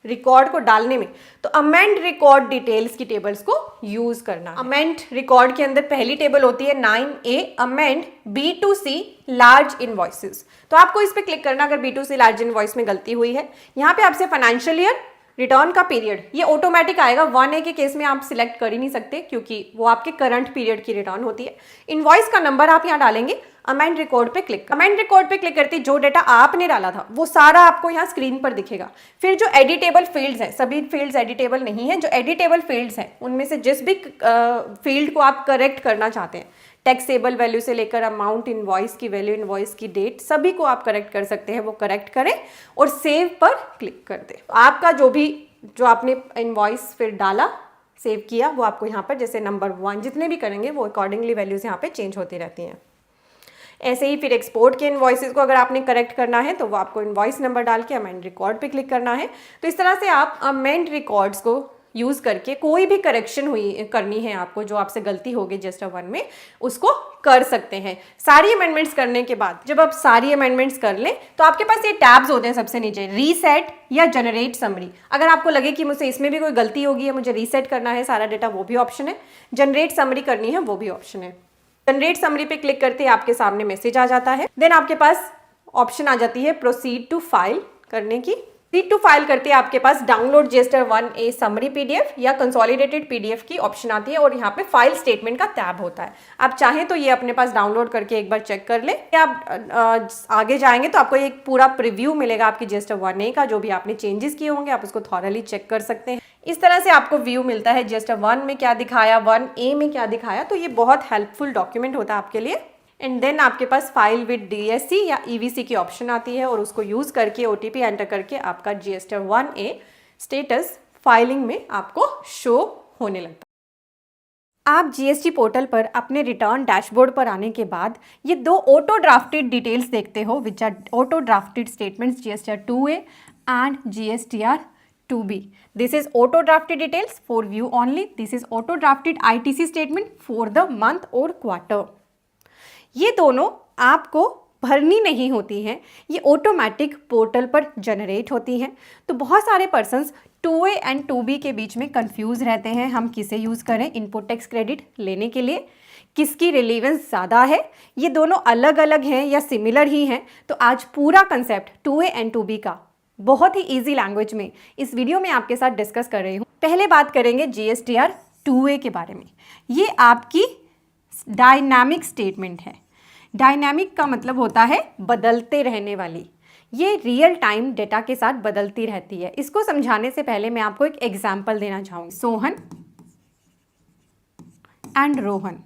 Speaker 2: रिकॉर्ड को डालने में तो अमेंड रिकॉर्ड डिटेल्स की टेबल्स को यूज करना। अमेंड रिकॉर्ड के अंदर पहली टेबल होती है 9A amend B2C large invoices. तो आपको इस पे क्लिक करना अगर B2C लार्ज इनवॉइस में गलती हुई है। यहाँ पे आपसे फाइनेंशियल ईयर, रिटर्न का पीरियड, ये ऑटोमेटिक आएगा। 1A के केस में आप सिलेक्ट कर ही नहीं सकते क्योंकि वो आपके करंट पीरियड की रिटर्न होती है। इनवॉइस का नंबर आप यहाँ डालेंगे, अमेंड रिकॉर्ड पे क्लिक। अमेंड रिकॉर्ड पे क्लिक करते जो डेटा आपने डाला था वो सारा आपको यहाँ स्क्रीन पर दिखेगा। फिर जो एडिटेबल फील्ड्स हैं, सभी फील्ड्स एडिटेबल नहीं है, जो एडिटेबल फील्ड्स हैं उनमें से जिस भी फील्ड को आप करेक्ट करना चाहते हैं, टैक्सेबल वैल्यू से लेकर अमाउंट, इनवॉइस की वैल्यू, इनवॉइस की डेट, सभी को आप करेक्ट कर सकते हैं। वो करेक्ट करें और सेव पर क्लिक कर दें। आपका जो आपने इनवॉइस फिर डाला, सेव किया, वो आपको यहाँ पर जैसे नंबर 1 जितने भी करेंगे वो अकॉर्डिंगली वैल्यूज यहाँ पे चेंज होती रहती हैं। ऐसे ही फिर एक्सपोर्ट के इनवॉइसेस को अगर आपने करेक्ट करना है तो वो आपको इनवॉइस नंबर डाल के अमेंड रिकॉर्ड पे क्लिक करना है। तो इस तरह से आप अमेंड रिकॉर्ड्स को यूज़ करके कोई भी करेक्शन करनी है आपको, जो आपसे गलती होगी GSTR 1 में, उसको कर सकते हैं। सारी अमेंडमेंट्स करने के बाद जब आप सारी अमेंडमेंट्स कर लें तो आपके पास ये टैब्स होते हैं सबसे नीचे, रीसेट या जनरेट समरी। अगर आपको लगे कि मुझसे इसमें भी कोई गलती होगी या मुझे रीसेट करना है सारा डेटा, वो भी ऑप्शन है। जनरेट समरी करनी है, वो भी ऑप्शन है। जनरेट समरी पे क्लिक करते ही आपके सामने मैसेज आ जाता है। देन आपके पास ऑप्शन आ जाती है प्रोसीड टू फाइल करने की। प्रोसीड टू फाइल करते हैं आपके पास download GST 1A summary PDF या कंसोलिडेटेड PDF की ऑप्शन आती है और यहाँ पे फाइल स्टेटमेंट का टैब होता है। आप चाहें तो ये अपने पास डाउनलोड करके एक बार चेक कर ले। आप आगे जाएंगे तो आपको एक पूरा प्रीव्यू मिलेगा आपकी GST 1A का, जो भी आपने चेंजेस किए होंगे आप उसको थॉरली चेक कर सकते हैं। इस तरह से आपको व्यू मिलता है GST 1 में क्या दिखाया, 1A में क्या दिखाया, तो ये बहुत हेल्पफुल डॉक्यूमेंट होता है आपके लिए। एंड देन आपके पास फाइल विद DSC या EVC की ऑप्शन आती है और उसको यूज़ करके OTP एंटर करके आपका GST 1A स्टेटस फाइलिंग में आपको शो होने लगता है। आप GST पोर्टल पर अपने रिटर्न डैशबोर्ड पर आने के बाद ये दो ऑटो ड्राफ्टेड डिटेल्स देखते हो, which are auto drafted statements GSTR 2A and GSTR 2B. This is auto drafted details for view only. This is auto drafted ITC statement for the month or quarter. ये दोनों आपको भरनी नहीं होती हैं, ये ऑटोमेटिक पोर्टल पर generate होती हैं। तो बहुत सारे पर्सन्स 2A एंड 2B के बीच में कंफ्यूज रहते हैं, हम किसे यूज़ करें इनपुट टैक्स क्रेडिट लेने के लिए, किसकी रिलेवेंस ज़्यादा है, ये दोनों अलग अलग हैं या सिमिलर ही हैं। तो आज पूरा कंसेप्ट 2A एंड 2B का बहुत ही ईजी लैंग्वेज में इस वीडियो में आपके साथ डिस्कस कर रही हूँ। पहले बात करेंगे GSTR 2A के बारे में। ये आपकी डायनामिक स्टेटमेंट है। डायनामिक का मतलब होता है बदलते रहने वाली, ये रियल टाइम डेटा के साथ बदलती रहती है। इसको समझाने से पहले मैं आपको एक एग्जाम्पल देना चाहूँगी। सोहन एंड रोहन,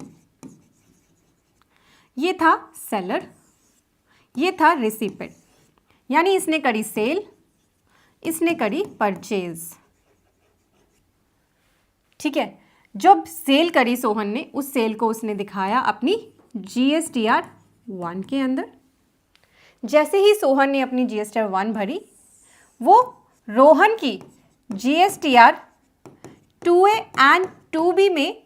Speaker 2: ये था सेलर, ये था रिसिपेंट, यानी इसने करी सेल, इसने करी परचेज। ठीक है, जब सेल करी सोहन ने, उस सेल को उसने दिखाया अपनी GSTR 1 के अंदर। जैसे ही सोहन ने अपनी GSTR 1 भरी, वो रोहन की GSTR 2A एंड 2B में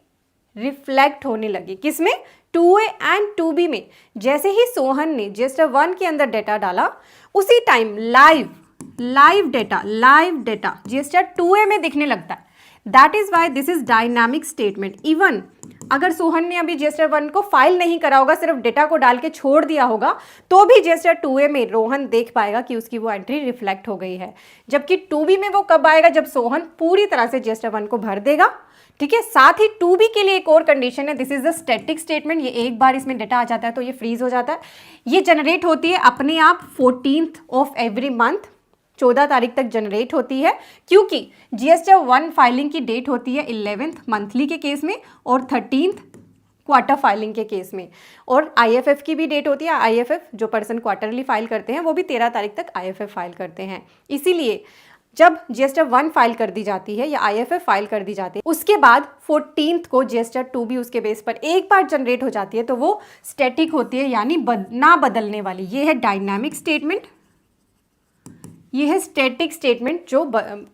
Speaker 2: रिफ्लेक्ट होने लगी। किसमें? 2A एंड 2B में। जैसे ही सोहन ने GSTR 1 के अंदर डेटा डाला, उसी time live data GSTR 2A में दिखने लगता है। That is why this is dynamic statement. Even अगर सोहन ने अभी GSTR 1 को फाइल नहीं करा होगा, सिर्फ डेटा को डाल के छोड़ दिया होगा, तो भी GSTR 2A में रोहन देख पाएगा कि उसकी वो एंट्री रिफ्लेक्ट हो गई है। जबकि 2B में वो कब आएगा? जब सोहन पूरी तरह से GSTR 1 को भर देगा। ठीक है, साथ ही 2B के लिए एक और कंडीशन है, this is the static statement. ये एक बार इसमें डेटा आ जाता है तो ये फ्रीज हो जाता है। ये जनरेट होती है अपने आप 14th ऑफ एवरी मंथ, 14 तारीख तक जनरेट होती है, क्योंकि GSTR 1 फाइलिंग की डेट होती है 11th मंथली के केस में और 13th क्वार्टर फाइलिंग के केस में। और IFF की भी डेट होती है। IFF जो पर्सन क्वार्टरली फाइल करते हैं वो भी 13 तारीख तक IFF फाइल करते हैं। इसीलिए जब GSTR 1 फाइल कर दी जाती है या IFF फाइल कर दी जाती है, उसके बाद 14th को GSTR 2B उसके बेस पर एक बार जनरेट हो जाती है, तो वो स्टैटिक होती है, यानी ना बदलने वाली। ये है डायनामिक स्टेटमेंट, ये है स्टैटिक स्टेटमेंट जो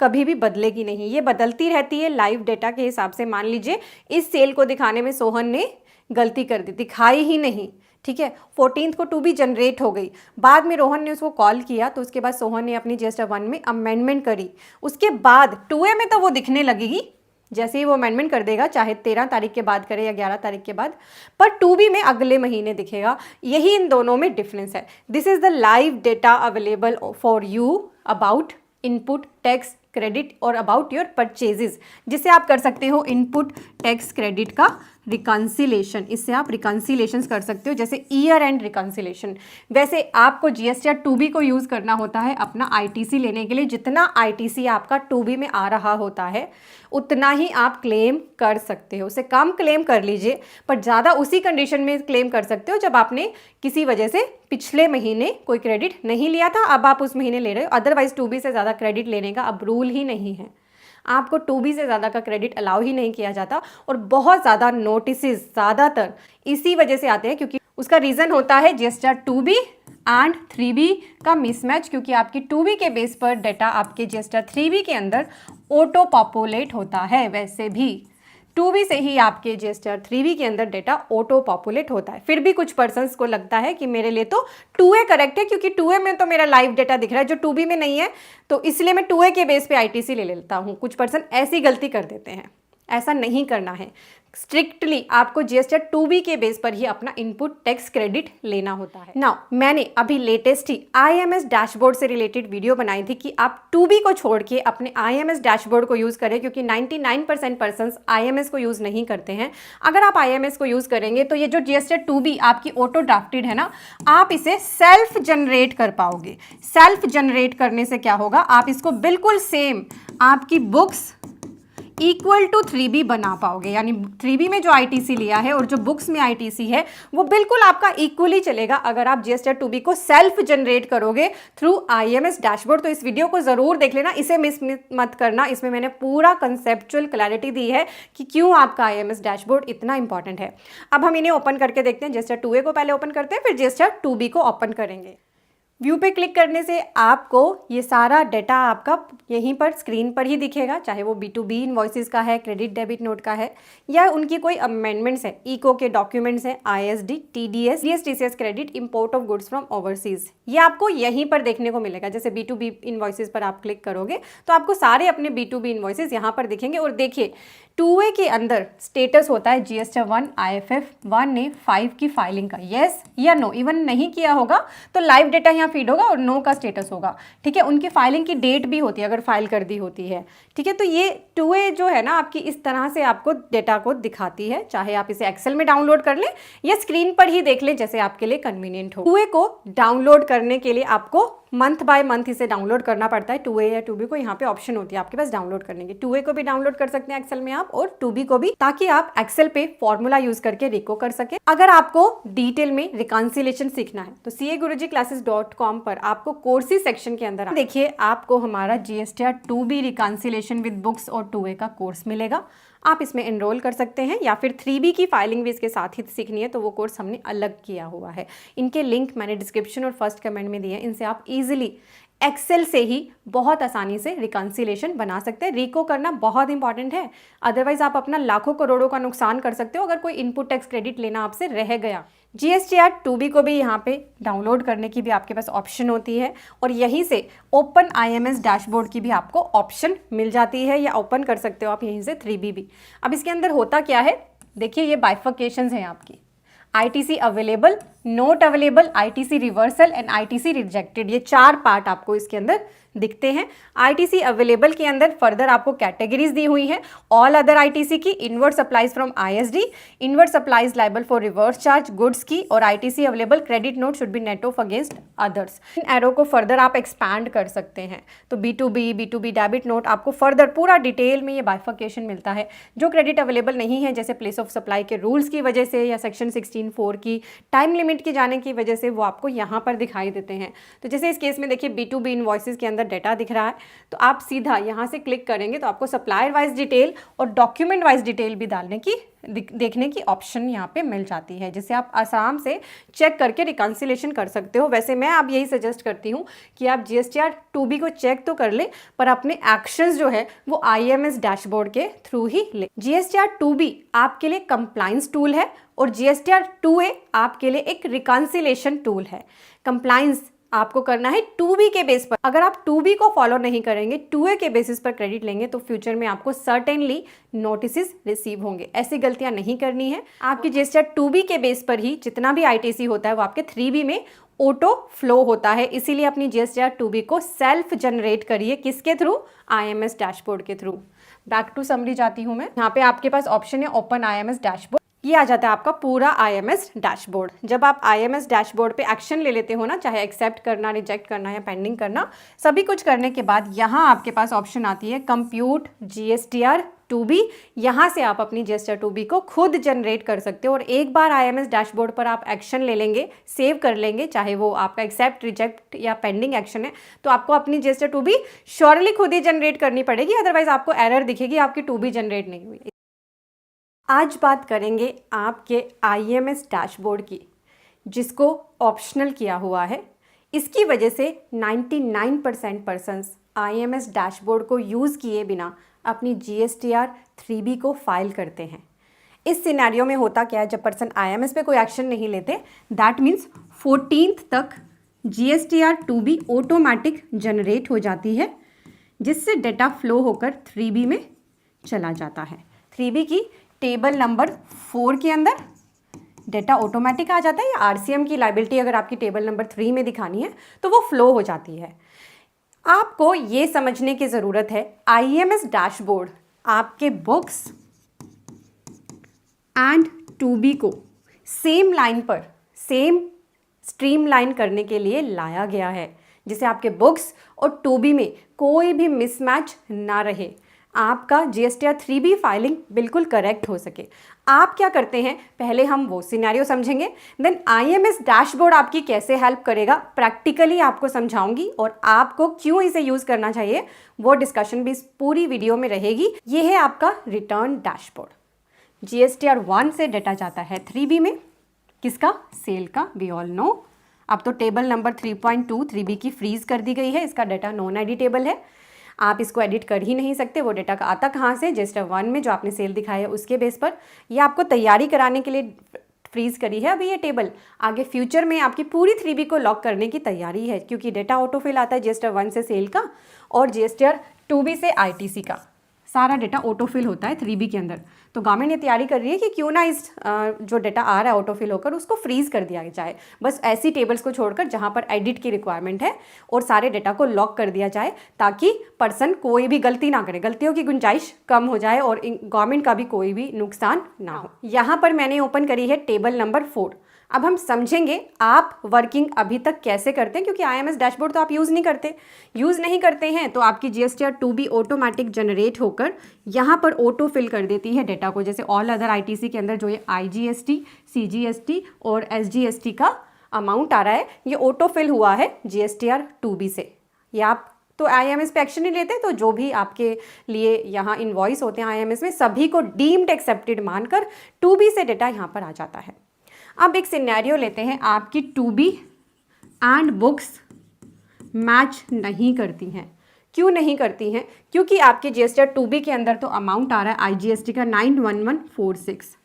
Speaker 2: कभी भी बदलेगी नहीं, ये बदलती रहती है लाइव डेटा के हिसाब से। मान लीजिए इस सेल को दिखाने में सोहन ने गलती कर दी, दिखाई ही नहीं। ठीक है, 14th को 2B जनरेट हो गई, बाद में रोहन ने उसको कॉल किया, तो उसके बाद सोहन ने अपनी GSTR 1 में अमेंडमेंट करी। उसके बाद 2A में तो वो दिखने लगेगी, जैसे ही वो अमेंडमेंट कर देगा, चाहे 13 तारीख के बाद करे या 11 तारीख के बाद, पर 2B में अगले महीने दिखेगा। यही इन दोनों में डिफरेंस है। This is the live data available for you about input tax credit और अबाउट योर परचेजेस, जिसे आप कर सकते हो इनपुट टैक्स क्रेडिट का रिकन्सिलेशन। इससे आप रिकन्सिलेशन कर सकते हो, जैसे ईयर एंड रिकन्सिलेशन। वैसे आपको GSTR 2B को यूज़ करना होता है अपना ITC लेने के लिए। जितना ITC आपका 2B में आ रहा होता है, उतना ही आप क्लेम कर सकते हो। उससे कम क्लेम कर लीजिए, पर ज़्यादा उसी कंडीशन में क्लेम कर सकते हो जब आपने किसी वजह से पिछले महीने कोई क्रेडिट नहीं लिया था, अब आप उस महीने ले रहे हो। अदरवाइज 2B से ज़्यादा क्रेडिट लेने का अब रूल ही नहीं है। आपको 2B से ज़्यादा का क्रेडिट अलाउ ही नहीं किया जाता। और बहुत ज़्यादा नोटिसेस ज़्यादातर इसी वजह से आते हैं, क्योंकि उसका रीज़न होता है GSTR 2B एंड 3B का मिसमैच, क्योंकि आपकी 2B के बेस पर डेटा आपके GSTR 3B के अंदर ऑटो पॉपुलेट होता है। वैसे भी 2B से ही आपके GSTR 3B के अंदर डेटा ऑटो पॉपुलेट होता है। फिर भी कुछ पर्सन्स को लगता है कि मेरे लिए तो 2A करेक्ट है, क्योंकि 2A में तो मेरा लाइव डेटा दिख रहा है जो 2B में नहीं है, तो इसलिए मैं 2A के बेस पे ITC ले लेता हूँ। कुछ पर्सन ऐसी गलती कर देते हैं, ऐसा नहीं करना है। स्ट्रिक्टली आपको जीएसटीआर 2B के बेस पर ही अपना इनपुट टैक्स क्रेडिट लेना होता है। नाउ मैंने अभी लेटेस्ट ही आईएमएस डैशबोर्ड से रिलेटेड वीडियो बनाई थी कि आप 2B को छोड़ के अपने आईएमएस डैशबोर्ड को यूज करें, क्योंकि 99% पर्सन्स आईएमएस को यूज नहीं करते हैं। अगर आप आईएमएस को यूज करेंगे तो ये जो जीएसटीआर 2B आपकी ऑटो ड्राफ्टेड है ना, आप इसे सेल्फ जनरेट कर पाओगे। सेल्फ जनरेट करने से क्या होगा, आप इसको बिल्कुल सेम आपकी बुक्स इक्वल टू 3B बना पाओगे। यानी 3B में जो आईटीसी लिया है और जो बुक्स में आईटीसी है वो बिल्कुल आपका इक्वली चलेगा अगर आप जीएसटीआर 2B को सेल्फ जनरेट करोगे थ्रू आईएमएस डैशबोर्ड। तो इस वीडियो को जरूर देख लेना, इसे मिस मत करना। इसमें मैंने पूरा कंसेप्चुअल क्लैरिटी दी है कि क्यों आपका आईएमएस डैशबोर्ड इतना इंपॉर्टेंट है। अब हम इन्हें ओपन करके देखते हैं। जीएसटीआर 2A को पहले ओपन करते हैं, फिर जीएसटीआर 2B को ओपन करेंगे। व्यू पे क्लिक करने से आपको ये सारा डाटा आपका यहीं पर स्क्रीन पर ही दिखेगा, चाहे वो B2B इनवॉइसेस का है, क्रेडिट डेबिट नोट का है, या उनकी कोई अमेंडमेंट्स है, इको के डॉक्यूमेंट्स हैं, ISD, TDS, TCS credit, import of goods from overseas, ये आपको यहीं पर देखने को मिलेगा। जैसे B2B इनवॉइसेस पर आप क्लिक करोगे तो आपको सारे अपने B2B इनवॉइसेस यहाँ पर दिखेंगे। और देखिए 2A के अंदर स्टेटस होता है जीएसटीआर 1 IFF 1A5 की फाइलिंग का, येस या नो। इवन नहीं किया होगा तो लाइव डेटा यहाँ फीड होगा और नो का स्टेटस होगा, ठीक है। उनकी फाइलिंग की डेट भी होती है अगर फाइल कर दी होती है, ठीक है। तो ये 2A जो है ना आपकी इस तरह से आपको डेटा को दिखाती है, चाहे आप इसे एक्सेल में डाउनलोड कर लें या स्क्रीन पर ही देख लें, जैसे आपके लिए कन्वीनियंट हो। 2A को डाउनलोड करने के लिए आपको मंथ बाय मंथ इसे डाउनलोड करना पड़ता है। 2A या 2B को यहाँ पे ऑप्शन होती है आपके पास डाउनलोड करने की। 2A को भी डाउनलोड कर सकते हैं एक्सेल में आप, और 2B को भी, ताकि आप एक्सेल पे फॉर्मूला यूज करके रिको कर सके। अगर आपको डिटेल में रिकॉन्सिलेशन सीखना है तो CAGurujiClasses.com पर आपको कोर्सेज सेक्शन के अंदर देखिए आपको हमारा GSTR 2B reconciliation with books और 2A का कोर्स मिलेगा। आप इसमें एनरोल कर सकते हैं, या फिर 3B की फाइलिंग भी इसके साथ ही सीखनी है तो वो कोर्स हमने अलग किया हुआ है। इनके लिंक मैंने डिस्क्रिप्शन और फर्स्ट कमेंट में दिए हैं। इनसे आप इजीली एक्सेल से ही बहुत आसानी से रिकॉन्सिलेशन बना सकते हैं। रिको करना बहुत इंपॉर्टेंट है, अदरवाइज आप अपना लाखों करोड़ों का नुकसान कर सकते हो अगर कोई इनपुट टैक्स क्रेडिट लेना आपसे रह गया। जीएसटीआर 2B को भी यहाँ पे डाउनलोड करने की भी आपके पास ऑप्शन होती है, और यहीं से ओपन आईएमएस डैशबोर्ड की भी आपको ऑप्शन मिल जाती है, या ओपन कर सकते हो आप यहीं से 3B भी। अब इसके अंदर होता क्या है, देखिए ये बाइफर्केशंस हैं आपकी, ITC available, note available, ITC reversal and ITC rejected, ये 4 पार्ट आपको इसके अंदर दिखते हैं। आईटीसी अवेलेबल के अंदर फर्दर आपको कैटेगरीज दी हुई हैं। ऑल अदर आईटीसी की, inward supplies from ISD, inward supplies liable for reverse charge, goods की, और ITC available credit note should be net of against others. In arrow को फर्दर आप एक्सपैंड कर सकते हैं। तो B2B डेबिट नोट आपको फर्दर पूरा डिटेल में ये बाइफर्केशन मिलता है। जो क्रेडिट अवेलेबल नहीं है, जैसे प्लेस ऑफ सप्लाई के रूल्स की वजह से या सेक्शन 16(4) की टाइम लिमिट के जाने की वजह से, वो आपको यहाँ पर दिखाई देते हैं। तो जैसे इस केस में देखिए B2B इनवॉइसेस के अंदर डेटा दिख रहा है, तो आप सीधा यहाँ से क्लिक करेंगे तो आपको सप्लायर वाइज डिटेल और डॉक्यूमेंट वाइज डिटेल भी डालने की देखने की ऑप्शन यहाँ पे मिल जाती है, जिससे आप आराम से चेक करके रिकॉन्सिलेशन कर सकते हो। वैसे मैं आप यही सजेस्ट करती हूँ कि आप जीएसटीआर 2B को चेक तो कर ले, पर अपने एक्शंस जो है वो आईएमएस डैशबोर्ड के थ्रू ही ले। जीएसटीआर 2B आपके लिए कंप्लायंस टूल है और जीएसटीआर 2A आपके लिए एक रिकॉन्सिलेशन टूल है। कंप्लायंस आपको करना है 2B के बेस पर। अगर आप 2B को फॉलो नहीं करेंगे, 2A के बेसिस पर क्रेडिट लेंगे, तो फ्यूचर में आपको सर्टेनली नोटिसेस रिसीव होंगे। ऐसी गलतियां नहीं करनी है। आपकी जीएसटीआर 2B के बेस पर ही जितना भी आईटीसी होता है वो आपके 3B में ऑटो फ्लो होता है। इसीलिए अपनी जीएसटीआर 2B को सेल्फ जनरेट करिए। किसके थ्रू? आईएमएस डैशबोर्ड के थ्रू। बैक टू समरी जाती हूँ मैं। यहाँ पे आपके पास ऑप्शन है ओपन आईएमएस डैशबोर्ड। ये आ जाता है आपका पूरा आईएमएस डैशबोर्ड। जब आप आईएमएस डैशबोर्ड पे एक्शन ले लेते हो ना, चाहे एक्सेप्ट करना, रिजेक्ट करना या पेंडिंग करना, सभी कुछ करने के बाद यहाँ आपके पास ऑप्शन आती है कंप्यूट जीएसटीआर 2B। यहाँ से आप अपनी जीएसटीआर 2B को खुद जनरेट कर सकते हो। और एक बार आईएमएस डैशबोर्ड पर आप एक्शन ले लेंगे, सेव कर लेंगे, चाहे वो आपका एक्सेप्ट, रिजेक्ट या पेंडिंग एक्शन है, तो आपको अपनी जीएसटीआर 2B श्योरली खुद ही जनरेट करनी पड़ेगी, अदरवाइज आपको एरर दिखेगी आपकी 2B जनरेट नहीं हुई। आज बात करेंगे आपके आईएमएस डैशबोर्ड की, जिसको ऑप्शनल किया हुआ है। इसकी वजह से 99% पर्सन्स आईएमएस डैशबोर्ड को यूज़ किए बिना अपनी जीएसटीआर 3B को फाइल करते हैं। इस सिनेरियो में होता क्या है, जब पर्सन आईएमएस पे कोई एक्शन नहीं लेते, दैट मीन्स 14th तक जीएसटीआर 2B ऑटोमेटिक जनरेट हो जाती है, जिससे डेटा फ्लो होकर 3B में चला जाता है। 3B की टेबल नंबर 4 के अंदर डेटा ऑटोमेटिक आ जाता है, या आरसीएम की लायबिलिटी अगर आपकी टेबल नंबर 3 में दिखानी है तो वो फ्लो हो जाती है। आपको ये समझने की ज़रूरत है आईएमएस डैशबोर्ड आपके बुक्स एंड टू बी को सेम लाइन पर, सेम स्ट्रीम लाइन करने के लिए लाया गया है, जिससे आपके बुक्स और टू बी में कोई भी मिसमैच ना रहे, आपका जीएसटीआर 3B फाइलिंग बिल्कुल करेक्ट हो सके। आप क्या करते हैं, पहले हम वो सिनेरियो समझेंगे, देन आईएमएस डैशबोर्ड आपकी कैसे हेल्प करेगा प्रैक्टिकली आपको समझाऊंगी, और आपको क्यों इसे यूज़ करना चाहिए वो डिस्कशन भी इस पूरी वीडियो में रहेगी। ये है आपका रिटर्न डैशबोर्ड। जीएसटीआर 1 से डेटा जाता है 3B में, किसका, सेल का, वी ऑल नो। अब तो टेबल नंबर 3.2 3B की फ्रीज कर दी गई है, इसका डेटा नॉन एडिटेबल है, आप इसको एडिट कर ही नहीं सकते। वो डेटा का आता कहाँ से, जीएसटीआर 1 में जो आपने सेल दिखाया है उसके बेस पर। ये आपको तैयारी कराने के लिए फ्रीज करी है अभी ये टेबल, आगे फ्यूचर में आपकी पूरी 3B को लॉक करने की तैयारी है, क्योंकि डेटा ऑटोफिल आता है जीएसटीआर 1 से सेल का और जीएसटीआर 2B से आईटीसी का, सारा डेटा ऑटोफिल होता है 3B के अंदर। तो गवर्नमेंट ये तैयारी कर रही है कि क्यों ना इस जो डेटा आ रहा है ऑटोफिल होकर उसको फ्रीज कर दिया जाए, बस ऐसी टेबल्स को छोड़कर जहां पर एडिट की रिक्वायरमेंट है, और सारे डेटा को लॉक कर दिया जाए ताकि पर्सन कोई भी गलती ना करे, गलतियों की गुंजाइश कम हो जाए और गवर्नमेंट का भी कोई भी नुकसान ना हो। यहाँ पर मैंने ओपन करी है टेबल नंबर 4। अब हम समझेंगे आप वर्किंग अभी तक कैसे करते हैं, क्योंकि आईएमएस डैशबोर्ड तो आप यूज़ नहीं करते हैं, तो आपकी जीएसटीआर 2B ऑटोमेटिक जनरेट होकर यहाँ पर ऑटो फिल कर देती है डेटा को, जैसे ऑल अदर आईटीसी के अंदर जो ये आईजीएसटी, सीजीएसटी और एसजीएसटी का अमाउंट आ रहा है, ये ऑटो फिल हुआ है जीएसटीआर 2B से। ये आप तो आईएमएस पे एक्शन नहीं लेते, तो जो भी आपके लिए यहाँ इनवॉइस होते हैं आईएमएस में, सभी को डीम्ड एक्सेप्टेड मानकर 2B से डेटा यहाँ पर आ जाता है। अब एक सिनेरियो लेते हैं, आपकी 2B एंड बुक्स मैच नहीं करती हैं। क्यों नहीं करती हैं, क्योंकि आपके जीएसटीआर 2B के अंदर तो अमाउंट आ रहा है आईजीएसटी का 91146,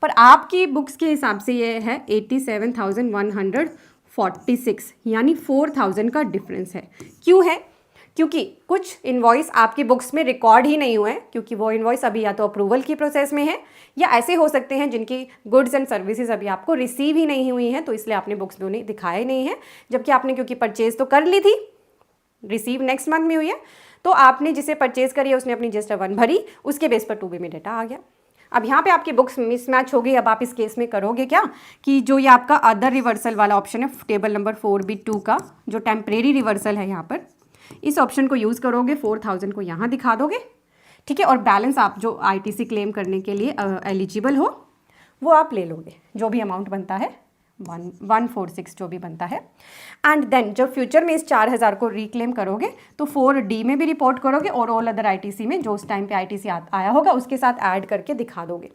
Speaker 2: पर आपकी बुक्स के हिसाब से ये है 87,146, यानी 4,000 का डिफरेंस है। क्यों है, क्योंकि कुछ इनवॉइस आपकी बुक्स में रिकॉर्ड ही नहीं हुए हैं, क्योंकि वो इनवॉइस अभी या तो अप्रूवल की प्रोसेस में है, या ऐसे हो सकते हैं जिनकी गुड्स एंड सर्विसेज अभी आपको रिसीव ही नहीं हुई हैं, तो इसलिए आपने बुक्स में उन्हें दिखाया ही नहीं है, जबकि आपने क्योंकि परचेज तो कर ली थी, रिसीव नेक्स्ट मंथ में हुई है, तो आपने जिसे परचेज करी है उसने अपनी जीएसटीआर 1 भरी, उसके बेस पर 2B में डेटा आ गया। अब यहाँ पे आपकी बुक्स मिसमैच हो गई। अब आप इस केस में करोगे क्या कि जो ये आपका अदर रिवर्सल वाला ऑप्शन है टेबल नंबर 4B2 का, जो टेम्परेरी रिवर्सल है यहाँ पर, इस ऑप्शन को यूज़ करोगे, 4,000 को यहाँ दिखा दोगे, ठीक है, और बैलेंस आप जो आईटीसी क्लेम करने के लिए एलिजिबल हो वो आप ले लोगे, जो भी अमाउंट बनता है 146 जो भी बनता है। एंड देन जब फ्यूचर में इस 4,000 को रिक्लेम करोगे तो 4D में भी रिपोर्ट करोगे, और ऑल अदर आईटीसी में जो उस टाइम पे आईटीसी आया होगा उसके साथ ऐड करके दिखा दोगे।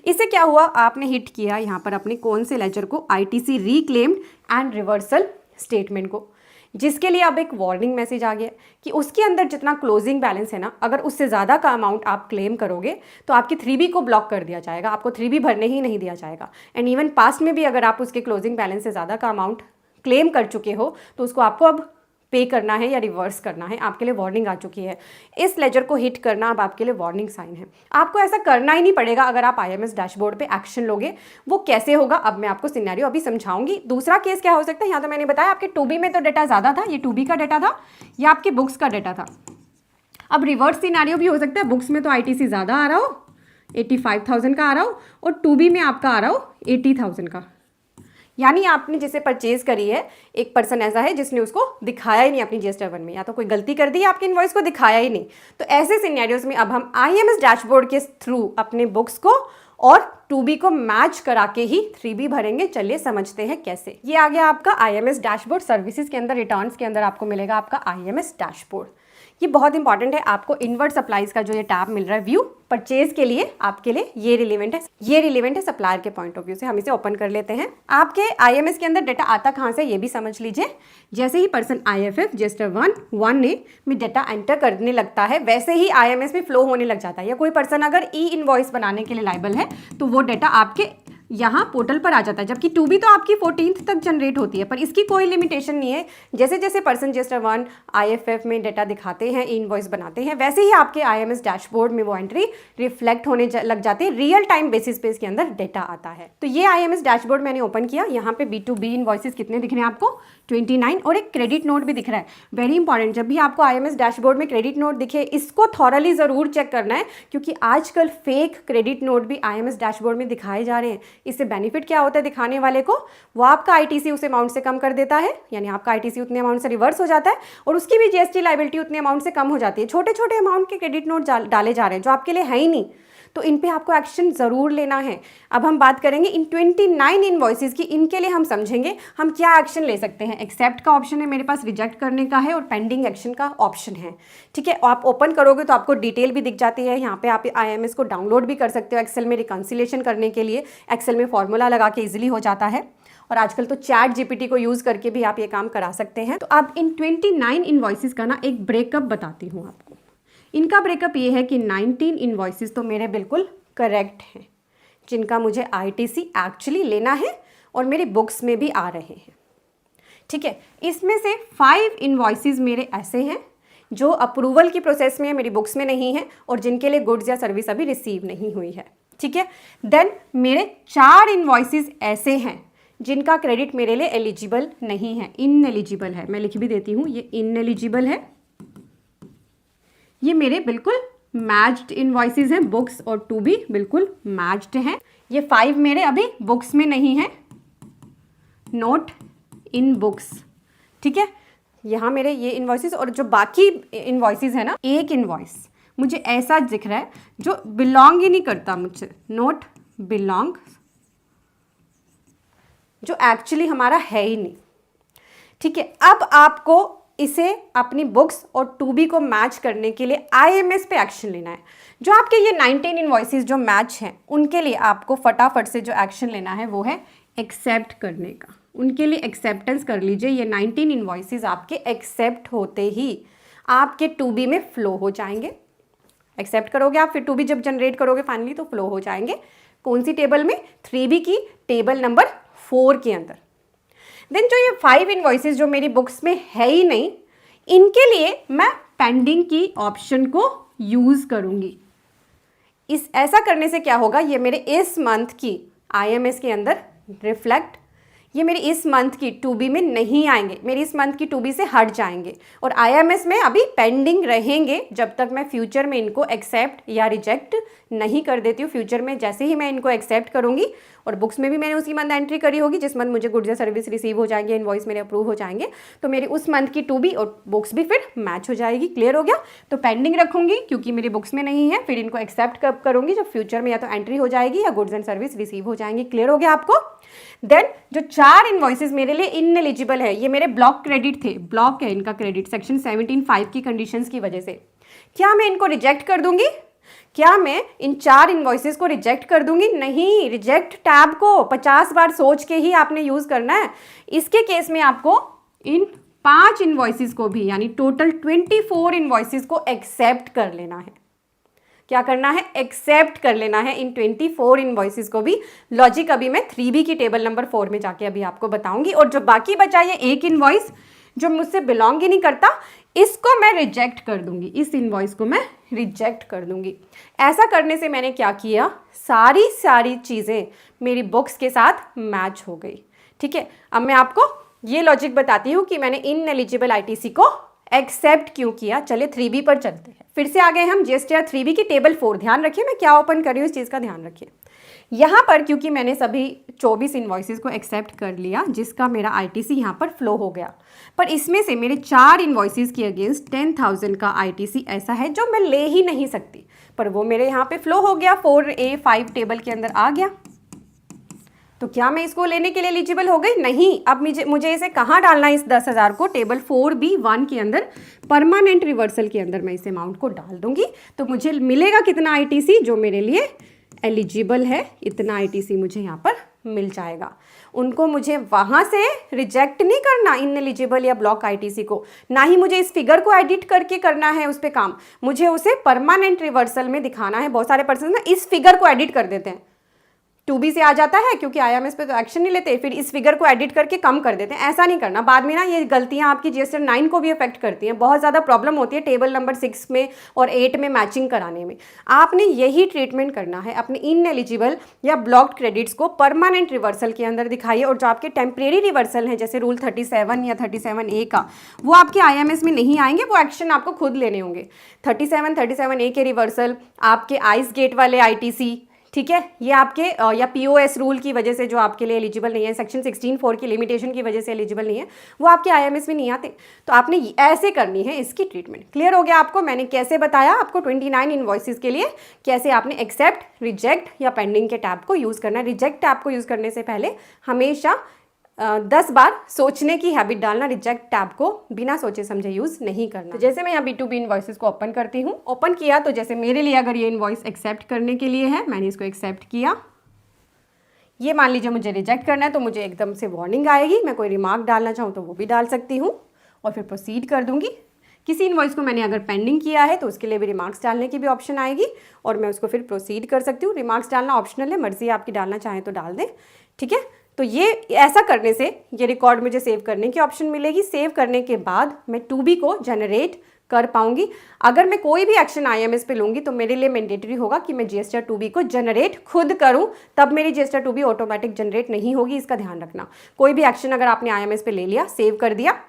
Speaker 2: इससे क्या हुआ, आपने हिट किया यहाँ पर अपने कौन से लेजर को, ITC reclaimed and reversal statement को, जिसके लिए अब एक वार्निंग मैसेज आ गया कि उसके अंदर जितना क्लोजिंग बैलेंस है ना, अगर उससे ज़्यादा का अमाउंट आप क्लेम करोगे तो आपकी 3B को ब्लॉक कर दिया जाएगा, आपको 3B भरने ही नहीं दिया जाएगा। एंड इवन पास्ट में भी अगर आप उसके क्लोजिंग बैलेंस से ज़्यादा का अमाउंट क्लेम कर चुके हो तो उसको आपको अब पे करना है या रिवर्स करना है, आपके लिए वार्निंग आ चुकी है। इस लेजर को हिट करना अब आपके लिए वार्निंग साइन है। आपको ऐसा करना ही नहीं पड़ेगा अगर आप आईएमएस डैशबोर्ड पे एक्शन लोगे। वो कैसे होगा अब मैं आपको सिनेरियो अभी समझाऊंगी। दूसरा केस क्या हो सकता है, यहाँ तो मैंने बताया आपके 2B में तो डेटा ज़्यादा था, ये 2B का डेटा था या आपके बुक्स का डेटा था। अब रिवर्स सिनेरियो भी हो सकता है, बुक्स में तो आईटीसी ज़्यादा आ रहा हो, 85,000 का आ रहा हो, और 2B में आपका आ रहा हो 80,000 का। यानी आपने जिसे परचेज करी है, एक पर्सन ऐसा है जिसने उसको दिखाया ही नहीं अपनी जीएसटीआर 1 में, या तो कोई गलती कर दी है, आपके इनवॉइस को दिखाया ही नहीं। तो ऐसे सिनेरियोज में अब हम आईएमएस डैशबोर्ड के थ्रू अपने बुक्स को और 2B को मैच करा के ही 3B भरेंगे। चलिए समझते हैं कैसे। ये आ गया आपका आईएमएस डैशबोर्ड। सर्विसेज के अंदर, रिटर्न्स के अंदर आपको मिलेगा आपका आईएमएस डैशबोर्ड। ये बहुत इंपॉर्टेंट है, आपको इनवर्ड सप्लाईज का जो ये टैब मिल रहा है व्यू परचेज के लिए, आपके लिए ये रिलेवेंट है सप्लायर के पॉइंट ऑफ व्यू से। हम इसे ओपन कर लेते हैं। आपके आईएमएस के अंदर डेटा आता कहाँ से ये भी समझ लीजिए। जैसे ही पर्सन आईएफएफ जीएसटीआर 1 में डेटा एंटर करने लगता है, वैसे ही आईएमएस में फ्लो होने लग जाता है। या कोई पर्सन अगर ई इनवॉइस बनाने के लिए लायबल है तो वो डेटा आपके यहाँ पोर्टल पर आ जाता है, जबकि 2B तो आपकी 14th तक जनरेट होती है, पर इसकी कोई लिमिटेशन नहीं है। जैसे जैसे पर्सन GST 1 IFF में डेटा दिखाते हैं, इनवॉइस बनाते हैं, वैसे ही आपके IMS डैशबोर्ड में वो एंट्री रिफ्लेक्ट होने लग जाती है, रियल टाइम बेसिस पे इसके अंदर डेटा आता है। तो ये IMS डैशबोर्ड मैंने ओपन किया, यहाँ पे B2B इनवॉइसेस कितने दिख रहे हैं आपको 29 और एक क्रेडिट नोट भी दिख रहा है। वेरी इंपॉर्टेंट, जब भी आपको IMS डैशबोर्ड में क्रेडिट नोट दिखे इसको थॉरली ज़रूर चेक करना है, क्योंकि आजकल फेक क्रेडिट नोट भी IMS डैशबोर्ड में दिखाए जा रहे हैं। इससे बेनिफिट क्या होता है दिखाने वाले को, वो आपका ITC उस अमाउंट से कम कर देता है, यानी आपका ITC उतने अमाउंट से रिवर्स हो जाता है और उसकी भी GST लायबिलिटी उतने अमाउंट से कम हो जाती है। छोटे छोटे अमाउंट के क्रेडिट नोट डाले जा रहे हैं जो आपके लिए है ही नहीं, तो इन पे आपको एक्शन ज़रूर लेना है। अब हम बात करेंगे इन 29 इनवॉइसेस की, इनके लिए हम समझेंगे हम क्या एक्शन ले सकते हैं। एक्सेप्ट का ऑप्शन है मेरे पास, रिजेक्ट करने का है और पेंडिंग एक्शन का ऑप्शन है। ठीक है, आप ओपन करोगे तो आपको डिटेल भी दिख जाती है। यहाँ पे आप IMS को डाउनलोड भी कर सकते हो एक्सेल में रिकन्सिलेशन करने के लिए। एक्सेल में फॉर्मूला लगा के ईजिली हो जाता है, और आजकल तो चैट GPT को यूज़ करके भी आप ये काम करा सकते हैं। तो अब इन 29 इनवॉइसेस का ना एक ब्रेकअप बताती हूँ आपको। इनका ब्रेकअप ये है कि 19 इनवॉइसेस तो मेरे बिल्कुल करेक्ट हैं, जिनका मुझे ITC एक्चुअली लेना है और मेरी बुक्स में भी आ रहे हैं। ठीक है, इसमें से 5 इनवॉइसेस मेरे ऐसे हैं जो अप्रूवल की प्रोसेस में है, मेरी बुक्स में नहीं है, और जिनके लिए गुड्स या सर्विस अभी रिसीव नहीं हुई है। ठीक है, देन मेरे 4 इनवॉइसेस ऐसे हैं जिनका क्रेडिट मेरे लिए एलिजिबल नहीं है, इनएलिजिबल है। मैं लिख भी देती हूँ, ये इनएलिजिबल है। ये मेरे बिल्कुल मैच्ड इनवॉइसेस हैं, बुक्स और 2B बिल्कुल मैच्ड हैं। ये 5 मेरे अभी बुक्स में नहीं है, नोट इन बुक्स। ठीक है, यहाँ मेरे ये इनवॉइसेस, और जो बाकी इनवॉइसेस है ना, एक इनवॉइस मुझे ऐसा दिख रहा है जो बिलोंग ही नहीं करता मुझसे, नोट बिलोंग, जो एक्चुअली हमारा है ही नहीं। ठीक है, अब आपको इसे अपनी बुक्स और 2B को मैच करने के लिए IMS पे एक्शन लेना है। जो आपके ये 19 इनवॉइसेस जो मैच हैं, उनके लिए आपको फटाफट से जो एक्शन लेना है वो है एक्सेप्ट करने का। उनके लिए एक्सेप्टेंस कर लीजिए। ये 19 इनवॉइसेस आपके एक्सेप्ट होते ही आपके 2B में फ्लो हो जाएंगे। एक्सेप्ट करोगे आप, फिर 2B जब जनरेट करोगे फाइनली तो फ्लो हो जाएंगे। कौन सी टेबल में? 3B की टेबल नंबर 4 के अंदर। देन जो ये 5 इनवॉइसेस जो मेरी बुक्स में है ही नहीं, इनके लिए मैं पेंडिंग की ऑप्शन को यूज़ करूँगी। ऐसा करने से क्या होगा, ये मेरे इस मंथ की IMS के अंदर रिफ्लेक्ट, ये मेरी इस मंथ की 2B में नहीं आएंगे, मेरी इस मंथ की 2B से हट जाएंगे और IMS में अभी पेंडिंग रहेंगे जब तक मैं फ्यूचर में इनको एक्सेप्ट या रिजेक्ट नहीं कर देती हूँ। फ्यूचर में जैसे ही मैं इनको एक्सेप्ट करूँगी, और बुक्स में भी मैंने उसी मंथ एंट्री करी होगी जिस मंथ मुझे गुड्स या सर्विस रिसीव हो जाएंगे, इनवॉइस मेरे अप्रूव हो जाएंगे, तो मेरी उस मंथ की 2B और बुक्स भी फिर मैच हो जाएगी। क्लियर हो गया? तो पेंडिंग रखूँगी क्योंकि मेरी बुक्स में नहीं है, फिर इनको एक्सेप्ट कब करूँगी, जब फ्यूचर में या तो एंट्री हो जाएगी या गुड्स एंड सर्विस रिसीव हो जाएंगी। क्लियर हो गया आपको? देन जो 4 इनवॉइसेस मेरे लिए इनएलिजिबल है, ये मेरे ब्लॉक क्रेडिट थे, ब्लॉक है इनका क्रेडिट सेक्शन 17(5) की कंडीशंस की वजह से। क्या मैं इनको रिजेक्ट कर दूंगी? क्या मैं इन 4 इनवॉइसेस को रिजेक्ट कर दूंगी? नहीं, रिजेक्ट टैब को 50 बार सोच के ही आपने यूज करना है। इसके केस में आपको इन 5 इनवॉइसेस को भी, यानी टोटल 24 इनवॉइसेस को एक्सेप्ट कर लेना है। क्या करना है? एक्सेप्ट कर लेना है इन 24 इनवॉइसेस को भी। लॉजिक अभी मैं 3B की टेबल नंबर 4 में जाके अभी आपको बताऊंगी। और जो बाकी बचा ये एक इनवॉइस जो मुझसे बिलोंग ही नहीं करता, इसको मैं रिजेक्ट कर दूंगी, इस इनवॉइस को मैं रिजेक्ट कर दूंगी। ऐसा करने से मैंने क्या किया, सारी चीज़ें मेरी बुक्स के साथ मैच हो गई। ठीक है, अब मैं आपको ये लॉजिक बताती हूँ कि मैंने इनएलिजिबल ITC को एक्सेप्ट क्यों किया। चलिए 3B पर चलते हैं। फिर से आ गए हम GSTR 3B की टेबल 4। ध्यान रखिए मैं क्या ओपन कर रही हूँ, इस चीज़ का ध्यान रखिए। यहाँ पर क्योंकि मैंने सभी 24 इनवॉइसेस को एक्सेप्ट कर लिया, जिसका मेरा ITC यहाँ पर फ्लो हो गया, पर इसमें से मेरे 4 इनवॉइसेस के अगेंस्ट 10,000 का ITC ऐसा है जो मैं ले ही नहीं सकती, पर वो मेरे यहाँ पे फ्लो हो गया, 4A5 टेबल के अंदर आ गया। तो क्या मैं इसको लेने के लिए एलिजिबल हो गई? नहीं। अब मुझे इसे कहाँ डालना है? इस 10,000 को टेबल 4B1 के अंदर परमानेंट रिवर्सल के अंदर मैं इस अमाउंट को डाल दूंगी। तो मुझे मिलेगा कितना ITC जो मेरे लिए एलिजिबल है, इतना ITC मुझे यहाँ पर मिल जाएगा। उनको मुझे वहाँ से रिजेक्ट नहीं करना, इनएलिजिबल या ब्लॉक ITC को, ना ही मुझे इस फिगर को एडिट करके करना है उस पर काम, मुझे उसे परमानेंट रिवर्सल में दिखाना है। बहुत सारे पर्सन ना इस फिगर को एडिट कर देते हैं, 2B से आ जाता है, क्योंकि IMS पे तो एक्शन नहीं लेते, फिर इस फिगर को एडिट करके कम कर देते हैं। ऐसा नहीं करना, बाद में ना ये गलतियां आपकी GST 9 को भी अफेक्ट करती हैं, बहुत ज़्यादा प्रॉब्लम होती है टेबल नंबर 6 में और 8 में मैचिंग कराने में। आपने यही ट्रीटमेंट करना है, अपने इनएलिजिबल या ब्लॉक्ड क्रेडिट्स को परमानेंट रिवर्सल के अंदर दिखाइए, और जो आपके टेम्परेरी रिवर्सल हैं जैसे रूल 37 या 37A का, वो आपके IMS में नहीं आएंगे, वो एक्शन आपको खुद लेने होंगे। 37A के रिवर्सल, आपके आइस गेट वाले ITC, ठीक है, ये आपके या POS रूल की वजह से जो आपके लिए एलिजिबल नहीं है, सेक्शन 16(4) की लिमिटेशन की वजह से एलिजिबल नहीं है, वो आपके IMS में नहीं आते। तो आपने ऐसे करनी है इसकी ट्रीटमेंट। क्लियर हो गया आपको? मैंने कैसे बताया आपको 29 इनवॉइसेस के लिए कैसे आपने एक्सेप्ट, रिजेक्ट या पेंडिंग के टैब को यूज़ करना है। रिजेक्ट टैब को यूज़ करने से पहले हमेशा 10 बार सोचने की हैबिट डालना, रिजेक्ट टैब को बिना सोचे समझे यूज़ नहीं करना। तो जैसे मैं यहाँ B2B इनवॉइसेस को ओपन करती हूँ, ओपन किया तो जैसे मेरे लिए अगर ये इनवॉइस एक्सेप्ट करने के लिए है, मैंने इसको एक्सेप्ट किया। ये मान लीजिए मुझे रिजेक्ट करना है, तो मुझे एकदम से वार्निंग आएगी, मैं कोई रिमार्क डालना चाहूँ तो वो भी डाल सकती हूँ और फिर प्रोसीड कर दूँगी। किसी इनवॉइस को मैंने अगर पेंडिंग किया है तो उसके लिए भी रिमार्क्स डालने की भी ऑप्शन आएगी और मैं उसको फिर प्रोसीड कर सकती हूँ। रिमार्क्स डालना ऑप्शनल है, मर्जी आपकी डालना चाहें तो डाल दें, ठीक है। तो ये ऐसा करने से ये रिकॉर्ड मुझे सेव करने की ऑप्शन मिलेगी। सेव करने के बाद मैं 2B को जनरेट कर पाऊंगी। अगर मैं कोई भी एक्शन IMS पे लूँगी तो मेरे लिए मैंडेटरी होगा कि मैं GSTR 2B को जनरेट खुद करूँ, तब मेरी GSTR 2B ऑटोमेटिक जनरेट नहीं होगी, इसका ध्यान रखना। कोई भी एक्शन अगर आपने IMS पे ले लिया, सेव कर दिया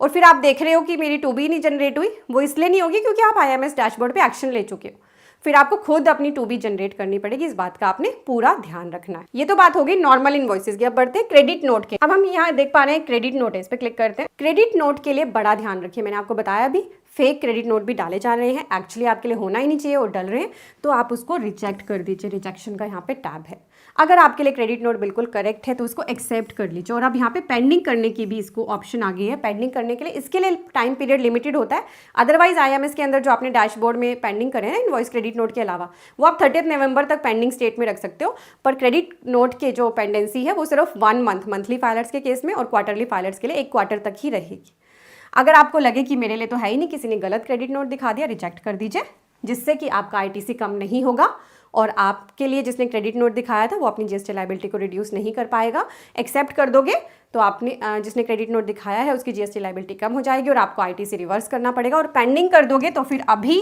Speaker 2: और फिर आप देख रहे हो कि मेरी 2B नहीं जनरेट हुई, वो इसलिए नहीं होगी क्योंकि आप IMS डैशबोर्ड पे एक्शन ले चुके हो। फिर आपको खुद अपनी 2B जनरेट करनी पड़ेगी, इस बात का आपने पूरा ध्यान रखना है। ये तो बात होगी नॉर्मल इनवॉइसेस की। अब बढ़ते हैं क्रेडिट नोट के। अब हम यहाँ देख पा रहे हैं क्रेडिट नोट है, इस पे क्लिक करते हैं। क्रेडिट नोट के लिए बड़ा ध्यान रखिए, मैंने आपको बताया भी फेक क्रेडिट नोट भी डाले जा रहे हैं, एक्चुअली आपके लिए होना ही नहीं चाहिए और डल रहे हैं, तो आप उसको रिजेक्ट कर दीजिए। रिजेक्शन का यहाँ पे टैब है। अगर आपके लिए क्रेडिट नोट बिल्कुल करेक्ट है तो उसको एक्सेप्ट कर लीजिए। और अब यहाँ पे पेंडिंग करने की भी इसको ऑप्शन आ गई है। पेंडिंग करने के लिए इसके लिए टाइम पीरियड लिमिटेड होता है, अदरवाइज IMS के अंदर जो आपने डैशबोर्ड में पेंडिंग करे हैं इनवॉइस क्रेडिट नोट के अलावा, वो आप 30 नवंबर तक पेंडिंग स्टेट में रख सकते हो। पर क्रेडिट नोट के जो पेंडेंसी है वो सिर्फ 1 मंथ, मंथली फाइलर्स के केस में, और क्वार्टरली फाइलर्स के लिए 1 क्वार्टर तक ही रहेगी। अगर आपको लगे कि मेरे लिए तो है ही नहीं, किसी ने गलत क्रेडिट नोट दिखा दिया, रिजेक्ट कर दीजिए, जिससे कि आपका ITC कम नहीं होगा और आपके लिए जिसने क्रेडिट नोट दिखाया था वो अपनी GST लायबिलिटी को रिड्यूस नहीं कर पाएगा। एक्सेप्ट कर दोगे तो आपने जिसने क्रेडिट नोट दिखाया है उसकी GST लायबिलिटी कम हो जाएगी और आपको ITC रिवर्स करना पड़ेगा। और पेंडिंग कर दोगे तो फिर अभी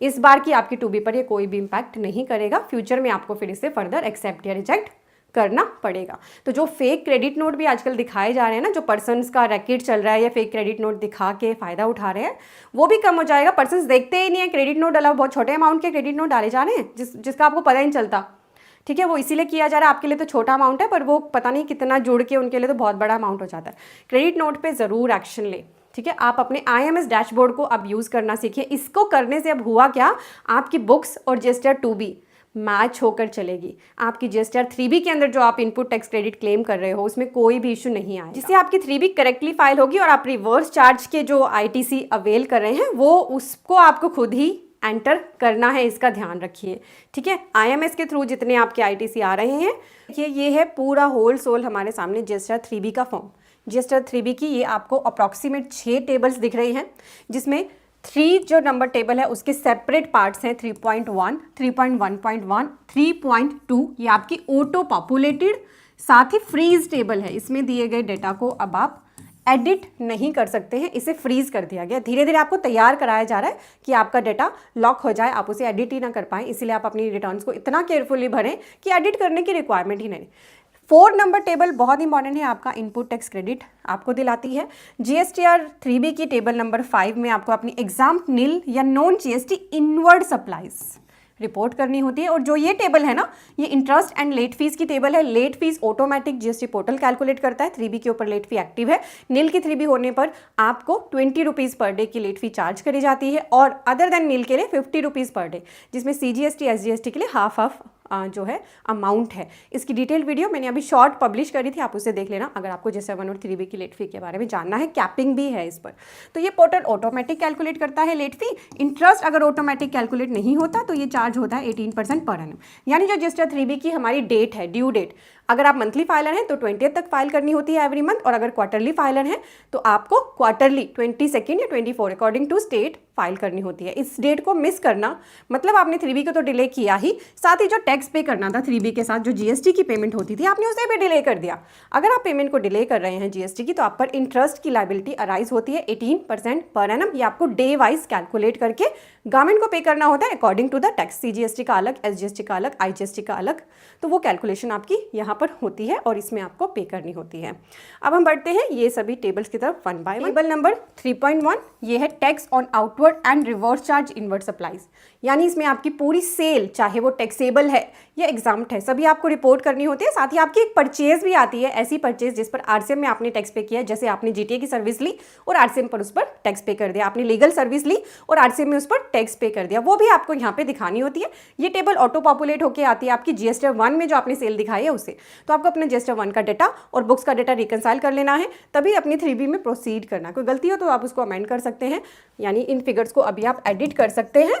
Speaker 2: इस बार की आपकी 2B पर ये कोई भी इम्पैक्ट नहीं करेगा। फ्यूचर में आपको फिर इसे फर्दर एक्सेप्ट या रिजेक्ट करना पड़ेगा। तो जो फेक क्रेडिट नोट भी आजकल दिखाए जा रहे हैं ना, जो पर्सन्स का रैकेट चल रहा है या फेक क्रेडिट नोट दिखा के फ़ायदा उठा रहे हैं, वो भी कम हो जाएगा। पर्सन्स देखते ही नहीं है क्रेडिट नोट डाला, बहुत छोटे अमाउंट के क्रेडिट नोट डाले जा रहे हैं जिसका आपको पता ही नहीं चलता, ठीक है। वो इसीलिए किया जा रहा है, आपके लिए तो छोटा अमाउंट है पर वो पता नहीं कितना जुड़ के उनके लिए तो बहुत बड़ा अमाउंट हो जाता है। क्रेडिट नोट पर ज़रूर एक्शन ले, ठीक है। आप अपने IMS डैशबोर्ड को अब यूज़ करना सीखिए। इसको करने से अब हुआ क्या, आपकी बुक्स और GSTR 2B मैच होकर चलेगी। आपकी GSTR 3B के अंदर जो आप इनपुट टैक्स क्रेडिट क्लेम कर रहे हो उसमें कोई भी इशू नहीं आएगा, जिससे आपकी 3B करेक्टली फाइल होगी और आप रिवर्स चार्ज के जो ITC अवेल कर रहे हैं वो उसको आपको खुद ही एंटर करना है, इसका ध्यान रखिए, ठीक है। IMS के थ्रू जितने आपके ITC आ रहे हैं, ये है पूरा होल सोल हमारे सामने GSTR 3B का फॉर्म। GSTR 3B की ये आपको अप्रॉक्सीमेट 6 टेबल्स दिख रही हैं, जिसमें 3 जो नंबर टेबल है उसके सेपरेट पार्ट्स हैं, 3.1, 3.1.1, 3.2, ये आपकी ऑटो पॉपुलेटेड, साथ ही फ्रीज टेबल है। इसमें दिए गए डेटा को अब आप एडिट नहीं कर सकते हैं, इसे फ्रीज कर दिया गया। धीरे धीरे आपको तैयार कराया जा रहा है कि आपका डेटा लॉक हो जाए, आप उसे एडिट ही ना कर पाएँ। इसीलिए आप अपनी रिटर्न्स को इतना केयरफुली भरें कि एडिट करने की रिक्वायरमेंट ही नहीं। 4 नंबर टेबल बहुत इंपॉर्टेंट है, आपका इनपुट टैक्स क्रेडिट आपको दिलाती है। GSTR 3B की टेबल नंबर 5 में आपको अपनी एग्जाम नील या non GST inward supplies report करनी होती है। और जो ये टेबल है ना, ये इंटरेस्ट एंड लेट फीस की टेबल है। Late fees automatic GST portal calculate करता है। 3B के ऊपर लेट फी एक्टिव है। नील की 3B होने पर आपको 20 रुपीज़ पर डे की लेट फी चार्ज करी जाती है और अदर देन नील के लिए 50 रुपीज़ पर डे, जिसमें CGST SGST के लिए हाफ जो है अमाउंट है। इसकी डिटेल्ड वीडियो मैंने अभी शॉर्ट पब्लिश करी थी, आप उसे देख लेना अगर आपको GSTR 1 और 3B की लेट फी के बारे में जानना है। कैपिंग भी है इस पर। तो ये पोर्टल ऑटोमेटिक कैलकुलेट करता है लेट फी। इंटरेस्ट अगर ऑटोमेटिक कैलकुलेट नहीं होता तो ये चार्ज होता है 18% पर एनम। यानी जो GSTR 3B की हमारी डेट है, ड्यू डेट, अगर आप मंथली फाइलर हैं तो 20th तक फाइल करनी होती है एवरी मंथ, और अगर क्वार्टरली फाइलर हैं तो आपको क्वार्टरली 22 या 24 अकॉर्डिंग टू स्टेट फाइल करनी होती है। इस डेट को मिस करना मतलब आपने 3B को तो डिले किया ही, साथ ही जो टैक्स टैक्स पे करना था 3B के साथ, जो जीएसटी की पेमेंट होती थी, आपने उसे भी डिले कर दिया। अगर आप पेमेंट को डिले कर रहे हैं जीएसटी की, तो आप पर इंटरेस्ट की लायबिलिटी अराइज होती है 18% पर एनम। ये आपको डे वाइज कैलकुलेट करके गवर्नमेंट को पे करना होता है according to the tax. CGST का अलग, एसजीएसटी का अलग, आईजीएसटी का अलग, तो वो कैलकुलेशन आपकी यहाँ पर होती है और इसमें आपको पे करनी होती है। अब हम बढ़ते हैं ये सभी टेबल्स की तरफ one by one. Table number 3.1 ये है tax on outward and reverse charge inward supplies, यानी इसमें आपकी पूरी सेल, चाहे वो टैक्सेबल है या एग्जाम्प्ट है, सभी आपको रिपोर्ट करनी होती है। साथ ही आपकी एक परचेज भी आती है, ऐसी परचेज जिस पर आरसीएम में आपने टैक्स पे किया है। जैसे आपने जीटीए की सर्विस ली और आरसीएम पर उस पर टैक्स पे कर दिया, आपने लीगल सर्विस ली और आरसीएम में उस पर टैक्स पे कर दिया, वो भी आपको यहाँ पे दिखानी होती है। ये टेबल ऑटो पॉपुलेट होकर आती है आपकी जीएसटी 1 में जो आपने सेल दिखाई है उससे। तो आपको अपने जीएसटी 1 का डाटा और बुक्स का डाटा रिकंसाइल कर लेना है, तभी अपनी 3B में प्रोसीड करना। कोई गलती हो तो आप उसको अमेंड कर सकते हैं, यानी इन फिगर्स को अभी आप एडिट कर सकते हैं,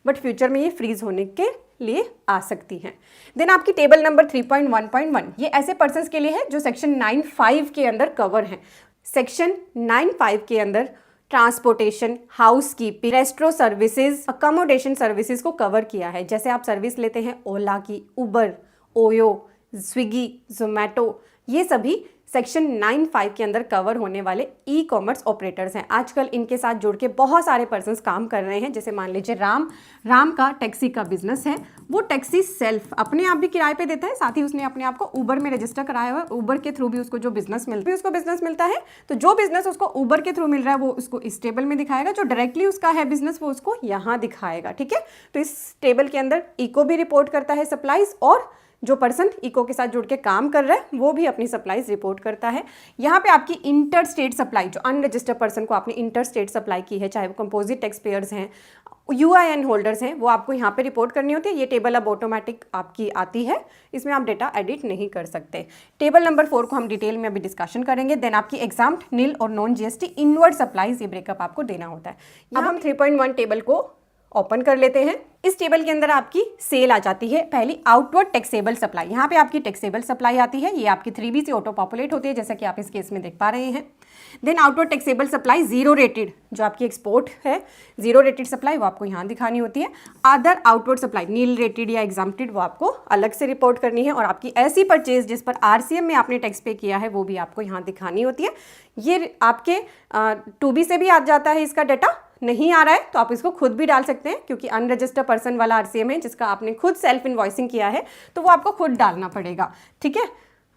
Speaker 2: बट फ्यूचर में ये फ्रीज होने के लिए आ सकती हैं। देन आपकी टेबल नंबर 3.1.1 ये ऐसे पर्सन्स के लिए है जो सेक्शन 9(5) के अंदर कवर हैं। सेक्शन 9(5) के अंदर transportation, house keeping, resto services, accommodation services को कवर किया है। जैसे आप सर्विस लेते हैं ओला की, उबर, ओयो, स्विगी, जोमेटो, ये सभी सेक्शन 9(5) के अंदर कवर होने वाले ई कॉमर्स ऑपरेटर्स हैं। आजकल इनके साथ जुड़ के बहुत सारे पर्सन्स काम कर रहे हैं। जैसे मान लीजिए राम का टैक्सी का बिजनेस है, वो टैक्सी सेल्फ अपने आप भी किराए पे देता है, साथ ही उसने अपने आप को उबर में रजिस्टर कराया हुआ है। उबर के थ्रू भी उसको जो बिजनेस मिलता है, तो जो बिजनेस उसको उबर के थ्रू मिल रहा है वो उसको इस टेबल में दिखाएगा, जो डायरेक्टली उसका है बिजनेस वो उसको यहाँ दिखाएगा। ठीक है, तो इस टेबल के अंदर इको भी रिपोर्ट करता है सप्लाईज, और जो पर्सन इको के साथ जुड़ के काम कर रहा है वो भी अपनी सप्लाईज रिपोर्ट करता है। यहाँ पे आपकी इंटर स्टेट सप्लाई, जो अनरजिस्टर्ड पर्सन को आपने इंटर स्टेट सप्लाई की है, चाहे वो कंपोजिट टैक्स पेयर्स हैं, यूआईएन होल्डर्स हैं, वो आपको यहाँ पे रिपोर्ट करनी होती है। ये टेबल अब ऑटोमेटिक आपकी आती है, इसमें आप डेटा एडिट नहीं कर सकते। टेबल नंबर 4 को हम डिटेल में अभी डिस्कशन करेंगे। देन आपकी एग्जाम्प्ट, निल और नॉन जीएसटी इनवर्ड सप्लाईज, ये ब्रेकअप आपको देना होता है। अब हम 3.1 टेबल को ओपन कर लेते हैं। इस टेबल के अंदर आपकी सेल आ जाती है पहली, आउटवर्ड टैक्सेबल सप्लाई। यहाँ पे आपकी टैक्सेबल सप्लाई आती है, ये आपकी 3B से ऑटो पॉपुलेट होती है, जैसा कि आप इस केस में देख पा रहे हैं। Then outward taxable supply zero rated, जो आपकी एक्सपोर्ट है, जीरो रेटेड सप्लाई वो आपको यहाँ दिखानी होती है। Other outward supply nil rated या एग्जाम्प्टेड, वो आपको अलग से रिपोर्ट करनी है। और आपकी ऐसी परचेज जिस पर आरसीएम में आपने टैक्स पे किया है वो भी आपको यहाँ दिखानी होती है। ये आपके 2B से भी आ जाता है, इसका डाटा नहीं आ रहा है तो आप इसको खुद भी डाल सकते हैं, क्योंकि अनरजिस्टर्ड पर्सन वाला आरसीएम है जिसका आपने खुद सेल्फ इनवॉइसिंग किया है, तो वो आपको खुद डालना पड़ेगा। ठीक है,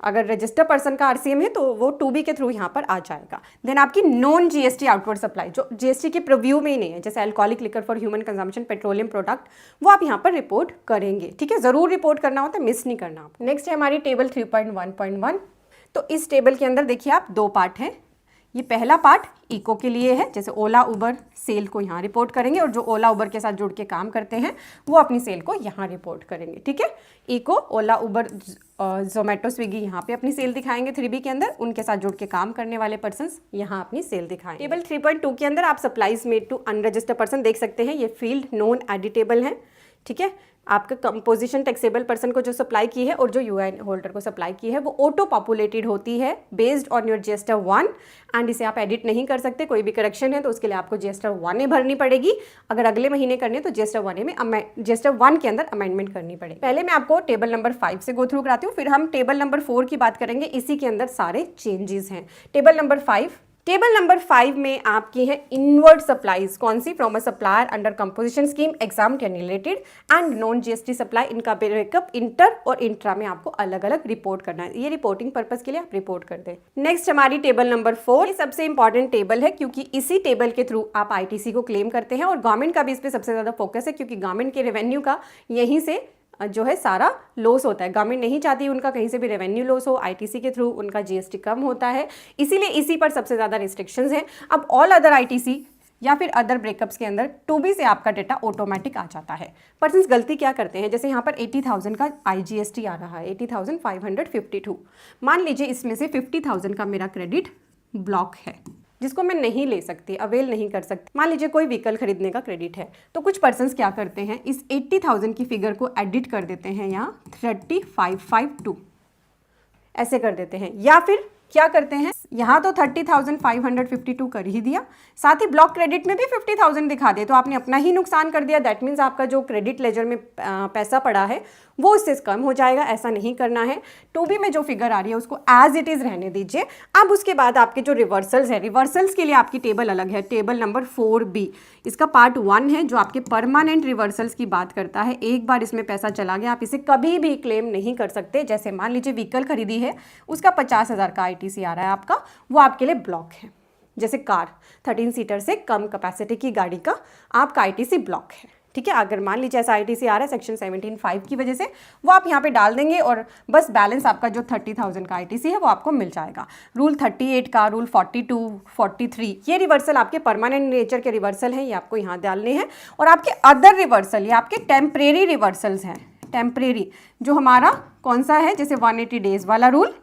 Speaker 2: अगर रजिस्टर्ड पर्सन का आरसीएम है तो वो 2B के थ्रू यहाँ पर आ जाएगा। देन आपकी नॉन जीएसटी आउटवर्ड सप्लाई, जो जीएसटी के प्रीव्यू में ही नहीं है, जैसे alcoholic liquor for human consumption, petroleum product, वो आप यहाँ पर रिपोर्ट करेंगे। ठीक है, जरूर रिपोर्ट करना होता है, मिस नहीं करना आप। नेक्स्ट है हमारी टेबल 3.1.1। तो इस टेबल के अंदर देखिए आप 2 पार्ट हैं। ये पहला पार्ट इको के लिए है, जैसे ओला उबर सेल को यहाँ रिपोर्ट करेंगे, और जो ओला उबर के साथ जुड़ के काम करते हैं वो अपनी सेल को यहाँ रिपोर्ट करेंगे। ठीक है, इको, ओला, उबर, जोमेटो, स्विगी यहाँ पे अपनी सेल दिखाएंगे 3B के अंदर, उनके साथ जुड़ के काम करने वाले पर्सन्स यहाँ अपनी सेल दिखाएंगे। टेबल 3.2 के अंदर आप supplies made to unregistered person देख सकते हैं, ये फील्ड नॉन एडिटेबल है। ठीक है, आपका कंपोजिशन टैक्सेबल पर्सन को जो सप्लाई की है और जो यूआईएन होल्डर को सप्लाई की है वो ऑटो पॉपुलेटेड होती है based on your GST 1, and इसे आप एडिट नहीं कर सकते। कोई भी करेक्शन है तो उसके लिए आपको जीएसटी 1 भरनी पड़ेगी। अगर अगले महीने करनी है तो जीएसटी 1 के अंदर अमेंडमेंट करनी पड़ेगी। पहले मैं आपको टेबल नंबर 5 से गो थ्रू कराती हूँ, फिर हम टेबल नंबर 4 की बात करेंगे। इसी के अंदर सारे चेंजेस हैं। टेबल नंबर 5 में आपकी है इनवर्ड सप्लाईज, कौन सी, from a supplier under composition scheme, exempt या related, and non GST supply. इनका ब्रेकअप इंटर और इंट्रा में आपको अलग अलग रिपोर्ट करना है। ये रिपोर्टिंग पर्पस के लिए आप रिपोर्ट कर दें। नेक्स्ट हमारी टेबल नंबर 4, ये सबसे इंपॉर्टेंट टेबल है, क्योंकि इसी टेबल के थ्रू आप आईटीसी को क्लेम करते हैं, और गवर्नमेंट का भी इस पर सबसे ज्यादा फोकस है, क्योंकि गवर्नमेंट के रेवेन्यू का यहीं से जो है सारा लॉस होता है। गवर्नमेंट नहीं चाहती उनका कहीं से भी रेवेन्यू लॉस हो, आईटीसी के थ्रू उनका जीएसटी कम होता है, इसीलिए इसी पर सबसे ज़्यादा रिस्ट्रिक्शंस हैं। अब ऑल अदर आईटीसी या फिर अदर ब्रेकअप्स के अंदर 2B से आपका डेटा ऑटोमेटिक आ जाता है। पर्सन्स गलती क्या करते हैं, जैसे यहाँ पर 80,000 का आईजीएसटी आ रहा है, 80,552। मान लीजिए इसमें से 50,000 का मेरा क्रेडिट ब्लॉक है, जिसको मैं नहीं ले सकती, अवेल नहीं कर सकती। मान लीजिए कोई व्हीकल खरीदने का क्रेडिट है, तो कुछ पर्सन्स क्या करते हैं, इस 80,000 की फिगर को एडिट कर देते हैं यहाँ 3552 ऐसे कर देते हैं, या फिर क्या करते हैं यहाँ तो 30,552 कर ही दिया, साथ ही ब्लॉक क्रेडिट में भी 50,000 दिखा दे, तो आपने अपना ही नुकसान कर दिया। दैट मीन्स आपका जो क्रेडिट लेजर में पैसा पड़ा है वो उससे कम हो जाएगा। ऐसा नहीं करना है। 2B में जो फिगर आ रही है उसको एज इट इज़ रहने दीजिए। अब उसके बाद आपके जो रिवर्सल्स है, रिवर्सल्स के लिए आपकी टेबल अलग है, टेबल नंबर 4B। इसका पार्ट 1 है जो आपके परमानेंट रिवर्सल्स की बात करता है। एक बार इसमें पैसा चला गया आप इसे कभी भी क्लेम नहीं कर सकते। जैसे मान लीजिए व्हीकल खरीदी है, उसका 50,000 का ITC आ रहा है आपका, वो आपके लिए ब्लॉक है। जैसे कार 13 सीटर से कम कैपेसिटी की गाड़ी का आपका ITC ब्लॉक है, ठीक है। अगर मान लीजिए ऐसा ITC आ रहा है सेक्शन 17(5) की वजह से, वो आप यहाँ पे डाल देंगे और बस बैलेंस आपका जो 30,000 का ITC है वो आपको मिल जाएगा। रूल 38 का, रूल 42, 43, ये रिवर्सल आपके परमानेंट नेचर के रिवर्सल हैं, ये आपको यहाँ डालने हैं। और आपके अदर रिवर्सल, ये आपके टेम्परेरी रिवर्सल्स हैं। टेम्परेरी जो हमारा कौन सा है, जैसे 180 डेज वाला रूल,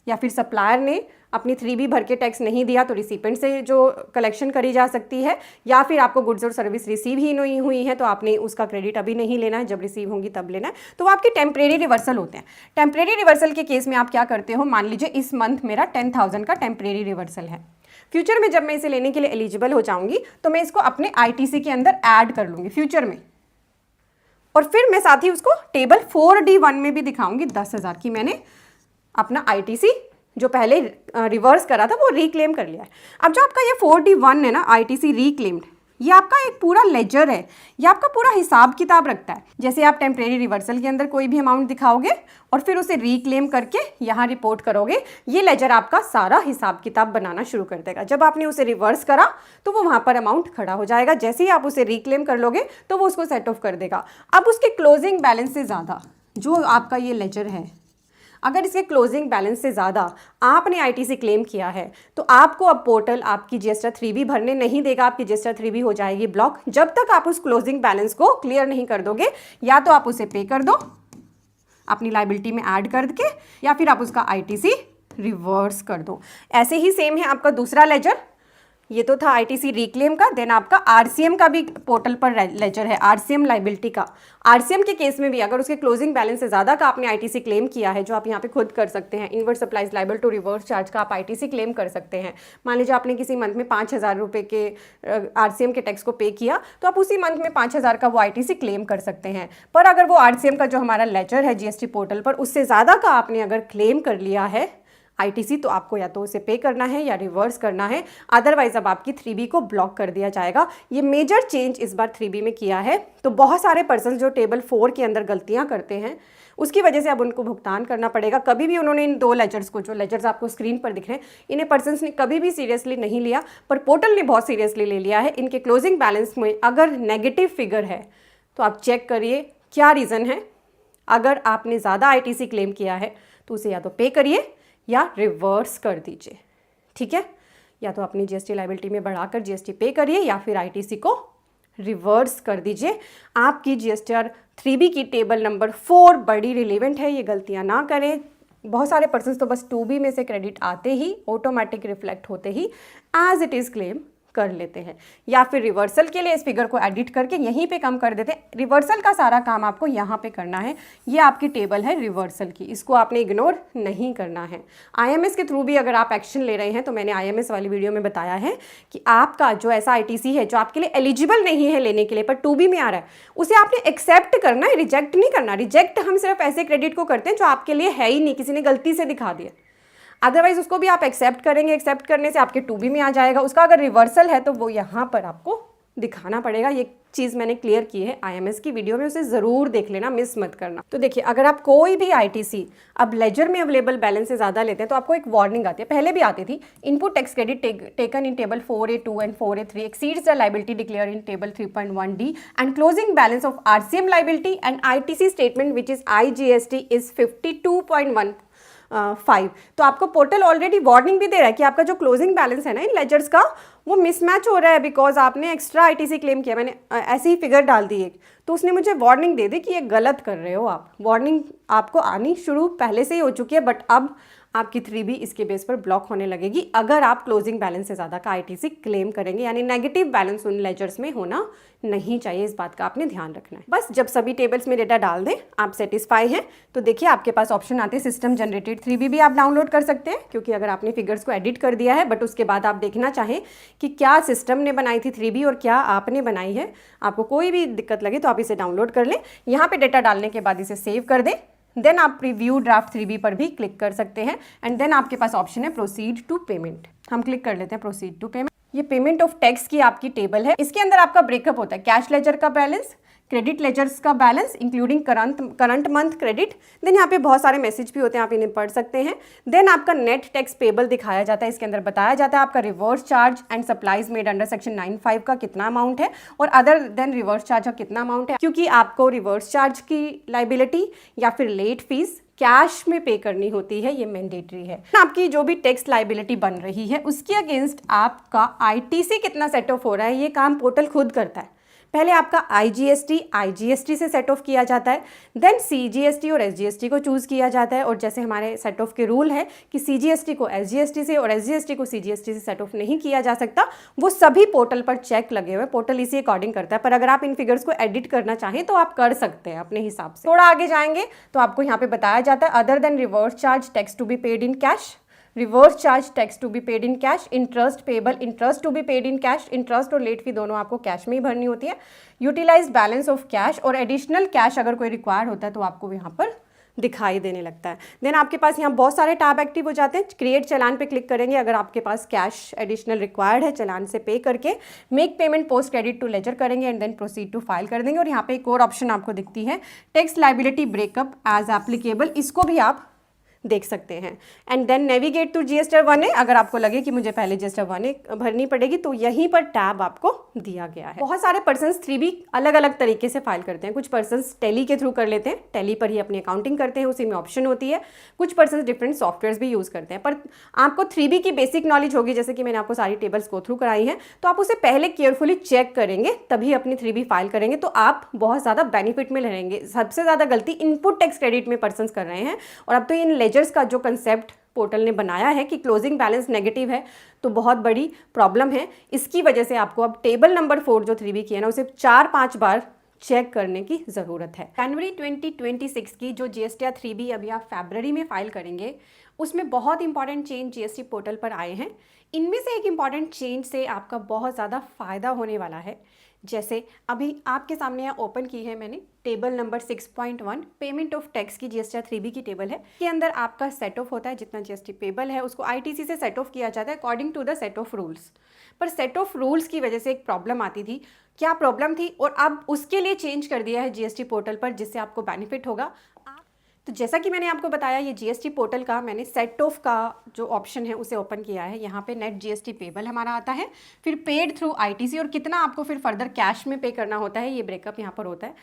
Speaker 2: या फिर सप्लायर ने अपनी 3B भर के टैक्स नहीं दिया तो रिसिपेंट से जो कलेक्शन करी जा सकती है, या फिर आपको गुड्स और सर्विस रिसीव ही नहीं हुई है तो आपने उसका क्रेडिट अभी नहीं लेना है, जब रिसीव होंगी तब लेना है। तो वो आपके टेम्परेरी रिवर्सल होते हैं। टेम्परेरी रिवर्सल के केस में आप क्या करते हो, मान लीजिए इस मंथ मेरा 10,000 का टेम्परेरी रिवर्सल है। फ्यूचर में जब मैं इसे लेने के लिए एलिजिबल हो जाऊंगी तो मैं इसको अपने ITC के अंदर ऐड कर लूँगी फ्यूचर में, और फिर मैं साथ ही उसको टेबल 4D1 में भी दिखाऊंगी 10,000 की मैंने अपना ITC जो पहले रिवर्स करा था वो रिक्लेम कर लिया है। अब जो आपका ये 4D1 है ना, ITC रिक्लेम्ड, ये आपका एक पूरा लेजर है, ये आपका पूरा हिसाब किताब रखता है। जैसे आप टेम्परेरी रिवर्सल के अंदर कोई भी अमाउंट दिखाओगे और फिर उसे रिक्लेम करके यहाँ रिपोर्ट करोगे, ये लेजर आपका सारा हिसाब किताब बनाना शुरू कर देगा। जब आपने उसे रिवर्स करा तो वो वहाँ पर अमाउंट खड़ा हो जाएगा, जैसे ही आप उसे रिक्लेम कर लोगे तो वो उसको सेट ऑफ कर देगा। अब उसके क्लोजिंग बैलेंस से ज़्यादा जो आपका ये लेजर है, अगर इसके क्लोजिंग बैलेंस से ज़्यादा आपने ITC क्लेम किया है तो आपको अब पोर्टल आपकी GST 3B भरने नहीं देगा। आपकी GST 3B हो जाएगी ब्लॉक जब तक आप उस क्लोजिंग बैलेंस को क्लियर नहीं कर दोगे। या तो आप उसे पे कर दो अपनी लाइबिलिटी में ऐड करके, या फिर आप उसका ITC रिवर्स कर दो। ऐसे ही सेम है आपका दूसरा लेजर, ये तो था ITC रिक्लेम का। देन आपका RCM का भी पोर्टल पर लेजर है, RCM लाइबिलिटी का। RCM के केस में भी अगर उसके क्लोजिंग बैलेंस से ज़्यादा का आपने ITC क्लेम किया है, जो आप यहाँ पे खुद कर सकते हैं, inward supplies liable to reverse charge का आप ITC क्लेम कर सकते हैं। मान लीजिए आपने किसी मंथ में 5,000 रुपये के RCM के टैक्स को पे किया तो आप उसी मंथ में 5,000 का वो ITC क्लेम कर सकते हैं। पर अगर वो RCM का जो हमारा लेजर है GST पोर्टल पर, उससे ज़्यादा का आपने अगर क्लेम कर लिया है ITC, तो आपको या तो उसे पे करना है या रिवर्स करना है, अदरवाइज अब आपकी 3B को ब्लॉक कर दिया जाएगा। ये मेजर चेंज इस बार 3B में किया है। तो बहुत सारे पर्सन जो टेबल 4 के अंदर गलतियां करते हैं उसकी वजह से अब उनको भुगतान करना पड़ेगा। कभी भी उन्होंने इन 2 लेजर्स को, जो लेजर्स आपको स्क्रीन पर दिख रहे हैं, इन्हें पर्सन्स ने कभी भी सीरियसली नहीं लिया, पर पोर्टल ने बहुत सीरियसली ले लिया है। इनके क्लोजिंग बैलेंस में अगर नेगेटिव फिगर है तो आप चेक करिए क्या रीज़न है। अगर आपने ज़्यादा ITC क्लेम किया है तो उसे या तो पे करिए या रिवर्स कर दीजिए, ठीक है। या तो अपनी GST लाइबिलिटी में बढ़ाकर GST पे करिए या फिर ITC को रिवर्स कर दीजिए। आपकी GSTR 3B की टेबल नंबर 4 बड़ी रिलेवेंट है, ये गलतियां ना करें। बहुत सारे पर्सन तो बस 2B में से क्रेडिट आते ही ऑटोमेटिक रिफ्लेक्ट होते ही एज इट इज़ क्लेम कर लेते हैं, या फिर रिवर्सल के लिए इस फिगर को एडिट करके यहीं पे कम कर देते हैं। रिवर्सल का सारा काम आपको यहाँ पे करना है। ये आपकी टेबल है रिवर्सल की, इसको आपने इग्नोर नहीं करना है। IMS के थ्रू भी अगर आप एक्शन ले रहे हैं तो मैंने IMS वाली वीडियो में बताया है कि आपका जो ऐसा ITC है जो आपके लिए एलिजिबल नहीं है लेने के लिए पर 2B में आ रहा है, उसे आपने एक्सेप्ट करना है, रिजेक्ट नहीं करना। रिजेक्ट हम सिर्फ ऐसे क्रेडिट को करते हैं जो आपके लिए है ही नहीं, किसी ने गलती से दिखा दिया। अदरवाइज उसको भी आप एक्सेप्ट करेंगे, एक्सेप्ट करने से आपके 2B में आ जाएगा। उसका अगर रिवर्सल है तो वो यहाँ पर आपको दिखाना पड़ेगा। ये चीज़ मैंने क्लियर की है IMS की वीडियो में, उसे ज़रूर देख लेना, मिस मत करना। तो देखिए, अगर आप कोई भी ITC अब लेजर में अवेलेबल बैलेंस से ज़्यादा लेते हैं तो आपको एक वार्निंग आती है, पहले भी आती थी, input tax credit taken in table 4A2 and 4A3 exceeds the liability declare in table 3.1D and closing balance of RCM liability and ITC statement which is IGST is 52.15। तो आपको पोर्टल ऑलरेडी वार्निंग भी दे रहा है कि आपका जो closing balance है ना इन लेजर्स का, वो मिसमैच हो रहा है बिकॉज आपने एक्स्ट्रा ITC क्लेम किया। मैंने ऐसी ही फिगर डाल दी एक, तो उसने मुझे वार्निंग दे दी कि ये गलत कर रहे हो आप। वार्निंग आपको आनी शुरू पहले से ही हो चुकी है, बट अब आपकी 3B इसके बेस पर ब्लॉक होने लगेगी अगर आप क्लोजिंग बैलेंस से ज़्यादा का ITC क्लेम करेंगे, यानी नेगेटिव बैलेंस उन लेजर्स में होना नहीं चाहिए। इस बात का आपने ध्यान रखना है। बस जब सभी टेबल्स में डेटा डाल दें, आप सेटिस्फाई हैं, तो देखिए आपके पास ऑप्शन आते हैं सिस्टम जनरेटेड 3B भी आप डाउनलोड कर सकते हैं, क्योंकि अगर आपने फिगर्स को एडिट कर दिया है बट उसके बाद आप देखना चाहें कि क्या सिस्टम ने बनाई थी 3B और क्या आपने बनाई है, आपको कोई भी दिक्कत लगे तो आप इसे डाउनलोड कर लें। यहाँ पे डेटा डालने के बाद इसे सेव कर दें, देन आप प्रीव्यू ड्राफ्ट 3B पर भी क्लिक कर सकते हैं एंड देन आपके पास ऑप्शन है प्रोसीड टू पेमेंट। हम क्लिक कर लेते हैं प्रोसीड टू पेमेंट। ये पेमेंट ऑफ टैक्स की आपकी टेबल है। इसके अंदर आपका ब्रेकअप होता है कैश लेजर का बैलेंस, क्रेडिट लेजर्स का balance including current month credit, then यहाँ पे बहुत सारे मैसेज भी होते हैं, आप इन्हें पढ़ सकते हैं। देन आपका नेट टैक्स पेबल दिखाया जाता है, इसके अंदर बताया जाता है आपका reverse charge and supplies made under section 95 का कितना अमाउंट है और अदर देन रिवर्स चार्ज का कितना अमाउंट है, क्योंकि आपको रिवर्स चार्ज की लाइबिलिटी या फिर लेट फीस कैश में पे करनी होती है, ये मैंडेटरी है। आपकी जो भी टैक्स लाइबिलिटी बन रही है उसके अगेंस्ट आपका ITC कितना सेट ऑफ हो रहा है, ये काम पोर्टल खुद करता है। पहले आपका IGST से सेट ऑफ किया जाता है, देन CGST और SGST को चूज़ किया जाता है, और जैसे हमारे सेट ऑफ के रूल है कि CGST को SGST से और SGST को CGST से सेट ऑफ नहीं किया जा सकता, वो सभी पोर्टल पर चेक लगे हुए, पोर्टल इसी अकॉर्डिंग करता है। पर अगर आप इन फिगर्स को एडिट करना चाहें तो आप कर सकते हैं अपने हिसाब से। थोड़ा आगे जाएंगे तो आपको यहाँ पे बताया जाता है other than reverse charge tax to be paid in cash, reverse charge tax to be paid in cash, interest payable interest to be paid in cash, interest और लेट फी दोनों आपको कैश में ही भरनी होती है, यूटिलाइज बैलेंस ऑफ कैश और additional cash अगर कोई रिक्वायर होता है तो आपको यहाँ पर दिखाई देने लगता है। देन आपके पास यहाँ बहुत सारे टैब एक्टिव हो जाते हैं। क्रिएट चालान पे क्लिक करेंगे अगर आपके पास कैश एडिशनल रिक्वायर्ड है, चालान से पे करके make payment post credit to ledger करेंगे and then proceed to file कर देंगे। और यहाँ पे एक और ऑप्शन आपको दिखती है tax liability breakup as applicable, इसको भी आप देख सकते हैं। And then navigate to GST 1A, अगर आपको लगे कि मुझे पहले GST 1A भरनी पड़ेगी तो यहीं पर टैब आपको दिया गया है। बहुत सारे पर्सन्स 3B अलग अलग तरीके से फाइल करते हैं। कुछ पर्सन्स टैली के थ्रू कर लेते हैं, टैली पर ही अपनी अकाउंटिंग करते हैं, उसी में ऑप्शन होती है। कुछ पर्सन्स डिफरेंट सॉफ्टवेयर्स भी यूज़ करते हैं। पर आपको 3B की बेसिक नॉलेज होगी, जैसे कि मैंने आपको सारी टेबल्स गो थ्रू कराई हैं, तो आप उसे पहले केयरफुली चेक करेंगे तभी अपनी 3B फाइल करेंगे, तो आप बहुत ज़्यादा बेनिफिट में रहेंगे। सबसे ज़्यादा गलती इनपुट टैक्स क्रेडिट में पर्सन्स कर रहे हैं, और अब तो इन लेजर्स का जो कंसेप्ट पोर्टल ने बनाया है कि क्लोजिंग बैलेंस नेगेटिव है तो बहुत बड़ी प्रॉब्लम है। इसकी वजह से आपको अब टेबल नंबर 4 जो 3B की है ना, उसे 4-5 बार चेक करने की ज़रूरत है। जनवरी 2026 की जो GST 3B अभी आप फरवरी में फाइल करेंगे, उसमें बहुत इंपॉर्टेंट चेंज GST पोर्टल पर आए हैं। इनमें से एक इंपॉर्टेंट चेंज से आपका बहुत ज़्यादा फ़ायदा होने वाला है। जैसे अभी आपके सामने यहाँ ओपन की है मैंने table number 6.1 payment of tax की GST 3B की टेबल है। के अंदर आपका सेट ऑफ होता है, जितना GST पेबल है उसको ITC से सेट ऑफ किया जाता है according to the set off rules. पर सेट ऑफ रूल्स की वजह से एक प्रॉब्लम आती थी। क्या प्रॉब्लम थी, और अब उसके लिए चेंज कर दिया है GST पोर्टल पर, जिससे आपको बेनिफिट होगा। तो जैसा कि मैंने आपको बताया, ये GST पोर्टल का मैंने सेट ऑफ का जो ऑप्शन है उसे ओपन किया है। यहाँ पे नेट GST पेबल हमारा आता है, फिर पेड थ्रू ITC और कितना आपको फिर फर्दर कैश में पे करना होता है, ये ब्रेकअप यहाँ पर होता है।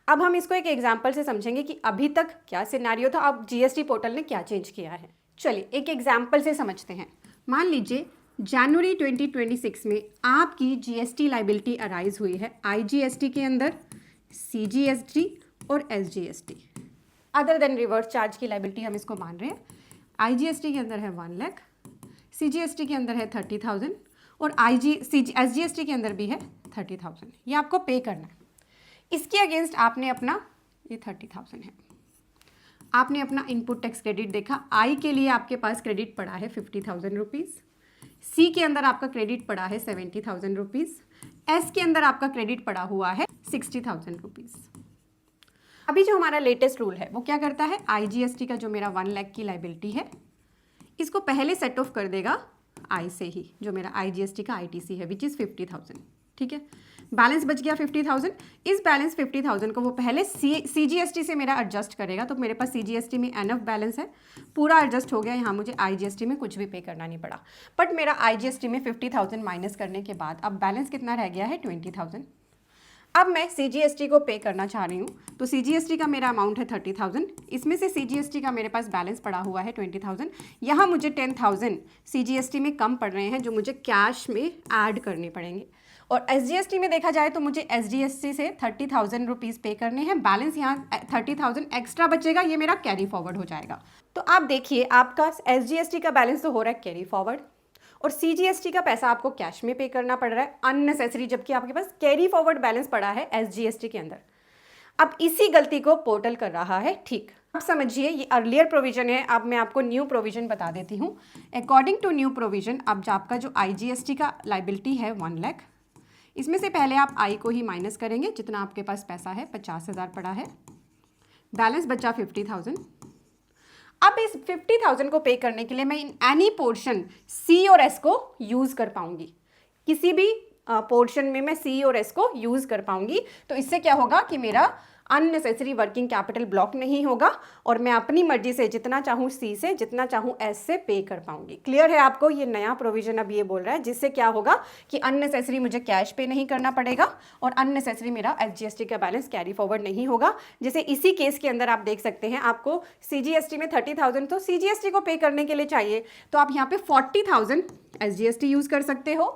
Speaker 2: अब हम इसको एक एग्जाम्पल से समझेंगे कि अभी तक क्या सिनेरियो था, अब GST पोर्टल ने क्या चेंज किया है। चलिए एक एग्जाम्पल से समझते हैं। मान लीजिए जनवरी 2026 में आपकी GST लाइबिलिटी अराइज हुई है IGST के अंदर, CGST और SGST। Other than reverse charge की लाइबिलिटी हम इसको मान रहे हैं। IGST के अंदर है 1 लाख, CGST के अंदर है 30,000 और SGST के अंदर भी है 30,000। ये आपको पे करना है। इसके अगेंस्ट आपने अपना, ये 30,000 है, आपने अपना इनपुट टैक्स क्रेडिट देखा। I के लिए आपके पास क्रेडिट पड़ा है 50,000 रुपीज़, C के अंदर आपका क्रेडिट पड़ा है 70,000 रुपीज़, S के अंदर आपका क्रेडिट पड़ा हुआ है 60,000 रुपीज़। अभी जो हमारा लेटेस्ट रूल है वो क्या करता है, IGST का जो मेरा 1 लाख की लाइबिलिटी है, इसको पहले सेट ऑफ कर देगा I से ही, जो मेरा IGST का ITC है विच इज़ 50,000। ठीक है, बैलेंस बच गया 50,000। इस बैलेंस 50,000 को वो पहले CGST से मेरा एडजस्ट करेगा, तो मेरे पास CGST में एनफ बैलेंस है, पूरा एडजस्ट हो गया। यहाँ मुझे IGST में कुछ भी पे करना नहीं पड़ा। बट मेरा IGST में 50,000 माइनस करने के बाद अब बैलेंस कितना रह गया है, 20,000। अब मैं CGST को पे करना चाह रही हूँ, तो CGST का मेरा अमाउंट है 30,000, इसमें से CGST का मेरे पास बैलेंस पड़ा हुआ है 20,000। यहाँ मुझे 10,000 CGST में कम पड़ रहे हैं, जो मुझे कैश में ऐड करने पड़ेंगे। और SGST में देखा जाए तो मुझे SGST से 30,000 रुपीज़ पे करने हैं, बैलेंस यहाँ 30,000 एक्स्ट्रा बचेगा, ये मेरा कैरी फॉरवर्ड हो जाएगा। तो आप देखिए आपका SGST का बैलेंस तो हो रहा है कैरी फॉरवर्ड, और CGST का पैसा आपको कैश में पे करना पड़ रहा है अननेसेसरी, जबकि आपके पास कैरी फॉरवर्ड बैलेंस पड़ा है SGST के अंदर। अब इसी गलती को पोर्टल कर रहा है ठीक। अब समझिए ये अर्लियर प्रोविजन है, अब मैं आपको न्यू प्रोविजन बता देती हूँ। अकॉर्डिंग टू न्यू प्रोविजन, अब जो आपका जो IGST का लाइबिलिटी है 1 लाख, इसमें से पहले आप आई को ही माइनस करेंगे, जितना आपके पास पैसा है 50,000 पड़ा है, बैलेंस बचा 50,000। अब इस 50,000 को पे करने के लिए मैं इन एनी पोर्शन C और S को यूज़ कर पाऊंगी, किसी भी पोर्शन में मैं C और S को यूज़ कर पाऊंगी। तो इससे क्या होगा कि मेरा अननेसेसरी वर्किंग कैपिटल ब्लॉक नहीं होगा और मैं अपनी मर्जी से जितना चाहूँ C से, जितना चाहूँ S से पे कर पाऊंगी। क्लियर है आपको? ये नया प्रोविजन अब ये बोल रहा है, जिससे क्या होगा कि अननेसेसरी मुझे कैश पे नहीं करना पड़ेगा और अननेसेसरी मेरा SGST का बैलेंस कैरी फॉरवर्ड नहीं होगा। जैसे इसी केस के अंदर आप देख सकते हैं, आपको CGST में 30,000 तो CGST को पे करने के लिए चाहिए, तो आप यहाँ पे 40,000 SGST यूज़ कर सकते हो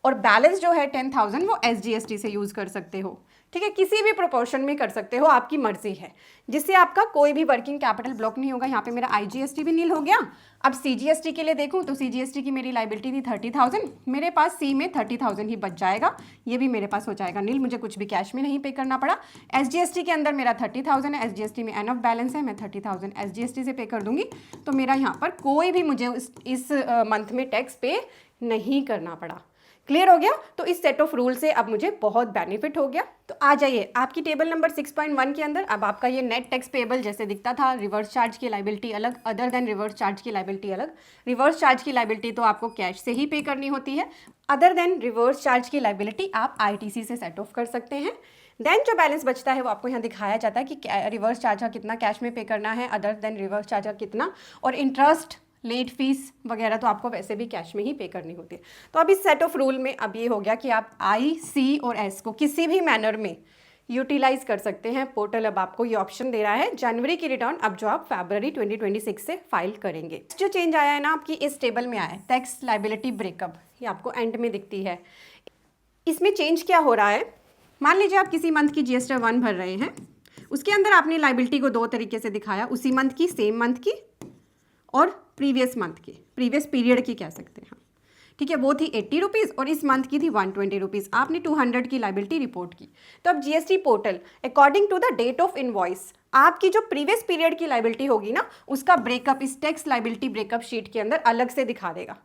Speaker 2: और बैलेंस जो है 10,000 वो SGST से यूज़ कर सकते हो। ठीक है, किसी भी प्रोपोर्शन में कर सकते हो, आपकी मर्जी है, जिससे आपका कोई भी वर्किंग कैपिटल ब्लॉक नहीं होगा। यहाँ पे मेरा IGST भी नील हो गया। अब CGST के लिए देखूँ तो CGST की मेरी लाइबिलिटी थी 30,000, मेरे पास C में 30,000 ही बच जाएगा, ये भी मेरे पास हो जाएगा नील, मुझे कुछ भी कैश में नहीं पे करना पड़ा। SGST के अंदर मेरा 30,000 है, SGST में एनफ बैलेंस है, मैं 30,000 SGST से पे कर दूंगी, तो मेरा यहाँ पर कोई भी मुझे इस मंथ में टैक्स पे नहीं करना पड़ा। क्लियर हो गया? तो इस सेट ऑफ रूल से अब मुझे बहुत बेनिफिट हो गया। तो आ जाइए आपकी टेबल नंबर 6.1 के अंदर। अब आपका ये नेट टैक्स पेबल जैसे दिखता था, रिवर्स चार्ज की लाइबिलिटी अलग, अदर देन रिवर्स चार्ज की लाइबिलिटी अलग। रिवर्स चार्ज की लाइबिलिटी तो आपको कैश से ही पे करनी होती है, अदर देन रिवर्स चार्ज की लाइबिलिटी आप ITC से सेट ऑफ कर सकते हैं। देन जो बैलेंस बचता है वो आपको यहाँ दिखाया जाता है कि रिवर्स चार्ज का कितना कैश में पे करना है, अदर देन रिवर्स चार्ज का कितना, और इंटरेस्ट, लेट फीस वगैरह तो आपको वैसे भी कैश में ही पे करनी होती है। तो अब इस सेट ऑफ रूल में अब ये हो गया कि आप I, C और S को किसी भी मैनर में यूटिलाइज कर सकते हैं। पोर्टल अब आपको ये ऑप्शन दे रहा है जनवरी की रिटर्न अब जो आप फरवरी 2026 से फाइल करेंगे। जो चेंज आया है ना आपकी इस टेबल में आया है, टैक्स लाइबिलिटी ब्रेकअप, ये आपको एंड में दिखती है। इसमें चेंज क्या हो रहा है, मान लीजिए आप किसी मंथ की GST 1 भर रहे हैं, उसके अंदर आपने लाइबिलिटी को 2 तरीके से दिखाया, उसी मंथ की, सेम मंथ की, और प्रीवियस मंथ की, प्रीवियस पीरियड की कह सकते हैं। ठीक है, वो थी 80 रुपीज़ और इस मंथ की थी 120 रुपीज़। आपने 200 की लाइबिलिटी रिपोर्ट की। तो अब GST portal according to the date of invoice आपकी जो प्रीवियस पीरियड की लाइबिलिटी होगी ना, उसका ब्रेकअप इस टैक्स लाइबिलिटी ब्रेकअप शीट के अंदर अलग से दिखा देगा।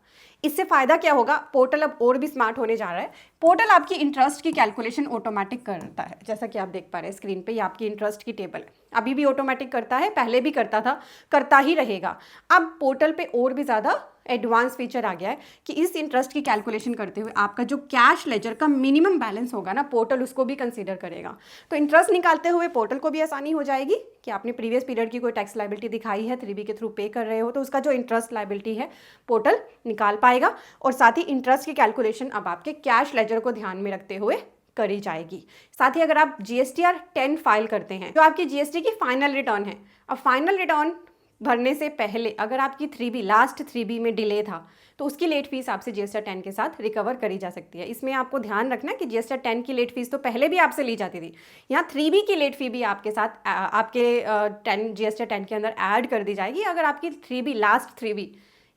Speaker 2: इससे फ़ायदा क्या होगा, पोर्टल अब और भी स्मार्ट होने जा रहा है। पोर्टल आपकी इंटरेस्ट की कैलकुलेशन ऑटोमेटिक करता है, जैसा कि आप देख पा रहे हैं स्क्रीन पे, ये आपकी इंटरेस्ट की टेबल है। अभी भी ऑटोमेटिक करता है, पहले भी करता था, करता ही रहेगा। अब पोर्टल पे और भी ज़्यादा एडवांस फीचर आ गया है कि इस इंटरेस्ट की कैलकुलेशन करते हुए आपका जो कैश लेजर का मिनिमम बैलेंस होगा ना, पोर्टल उसको भी कंसीडर करेगा। तो इंटरेस्ट निकालते हुए पोर्टल को भी आसानी हो जाएगी कि आपने प्रीवियस पीरियड की कोई टैक्स लाइबिलिटी दिखाई है, 3B के थ्रू पे कर रहे हो, तो उसका जो इंटरेस्ट लाइबिलिटी है पोर्टल निकाल पाएगा। और साथ ही इंटरेस्ट की कैलकुलेशन अब आपके कैश लेजर को ध्यान में रखते हुए करी जाएगी। साथ ही अगर आप GSTR 10 फाइल करते हैं, जो आपकी GST की फाइनल रिटर्न है, अब फाइनल रिटर्न भरने से पहले अगर आपकी 3B लास्ट 3B में डिले था तो उसकी लेट फीस आपसे GSTR 10 के साथ रिकवर करी जा सकती है। इसमें आपको ध्यान रखना कि GSTR 10 की लेट फीस तो पहले भी आपसे ली जाती थी, यहाँ 3B की लेट फी भी आपके साथ आपके GSTR 10 के अंदर ऐड कर दी जाएगी अगर आपकी 3B लास्ट 3B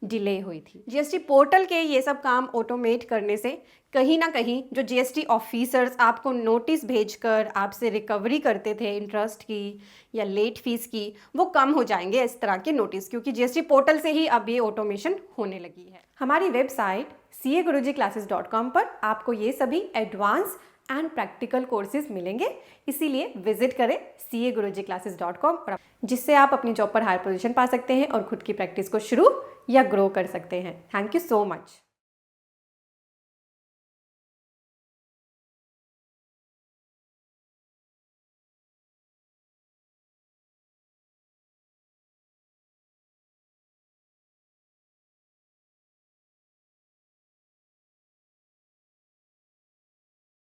Speaker 2: डिले हुई थी। GST पोर्टल के ये सब काम ऑटोमेट करने से कहीं ना कहीं जो GST ऑफिसर्स आपको नोटिस भेजकर आपसे रिकवरी करते थे इंटरेस्ट की या लेट फीस की, वो कम हो जाएंगे इस तरह के नोटिस, क्योंकि GST पोर्टल से ही अब ये ऑटोमेशन होने लगी है। हमारी वेबसाइट CAGurujiClasses.com पर आपको ये सभी एडवांस एंड प्रैक्टिकल कोर्सेज मिलेंगे, इसीलिए विजिट करें CAGurujiClasses.com, जिससे आप अपनी जॉब पर हायर पोजीशन पा सकते हैं और खुद की प्रैक्टिस को शुरू या ग्रो कर सकते हैं। Thank you so much.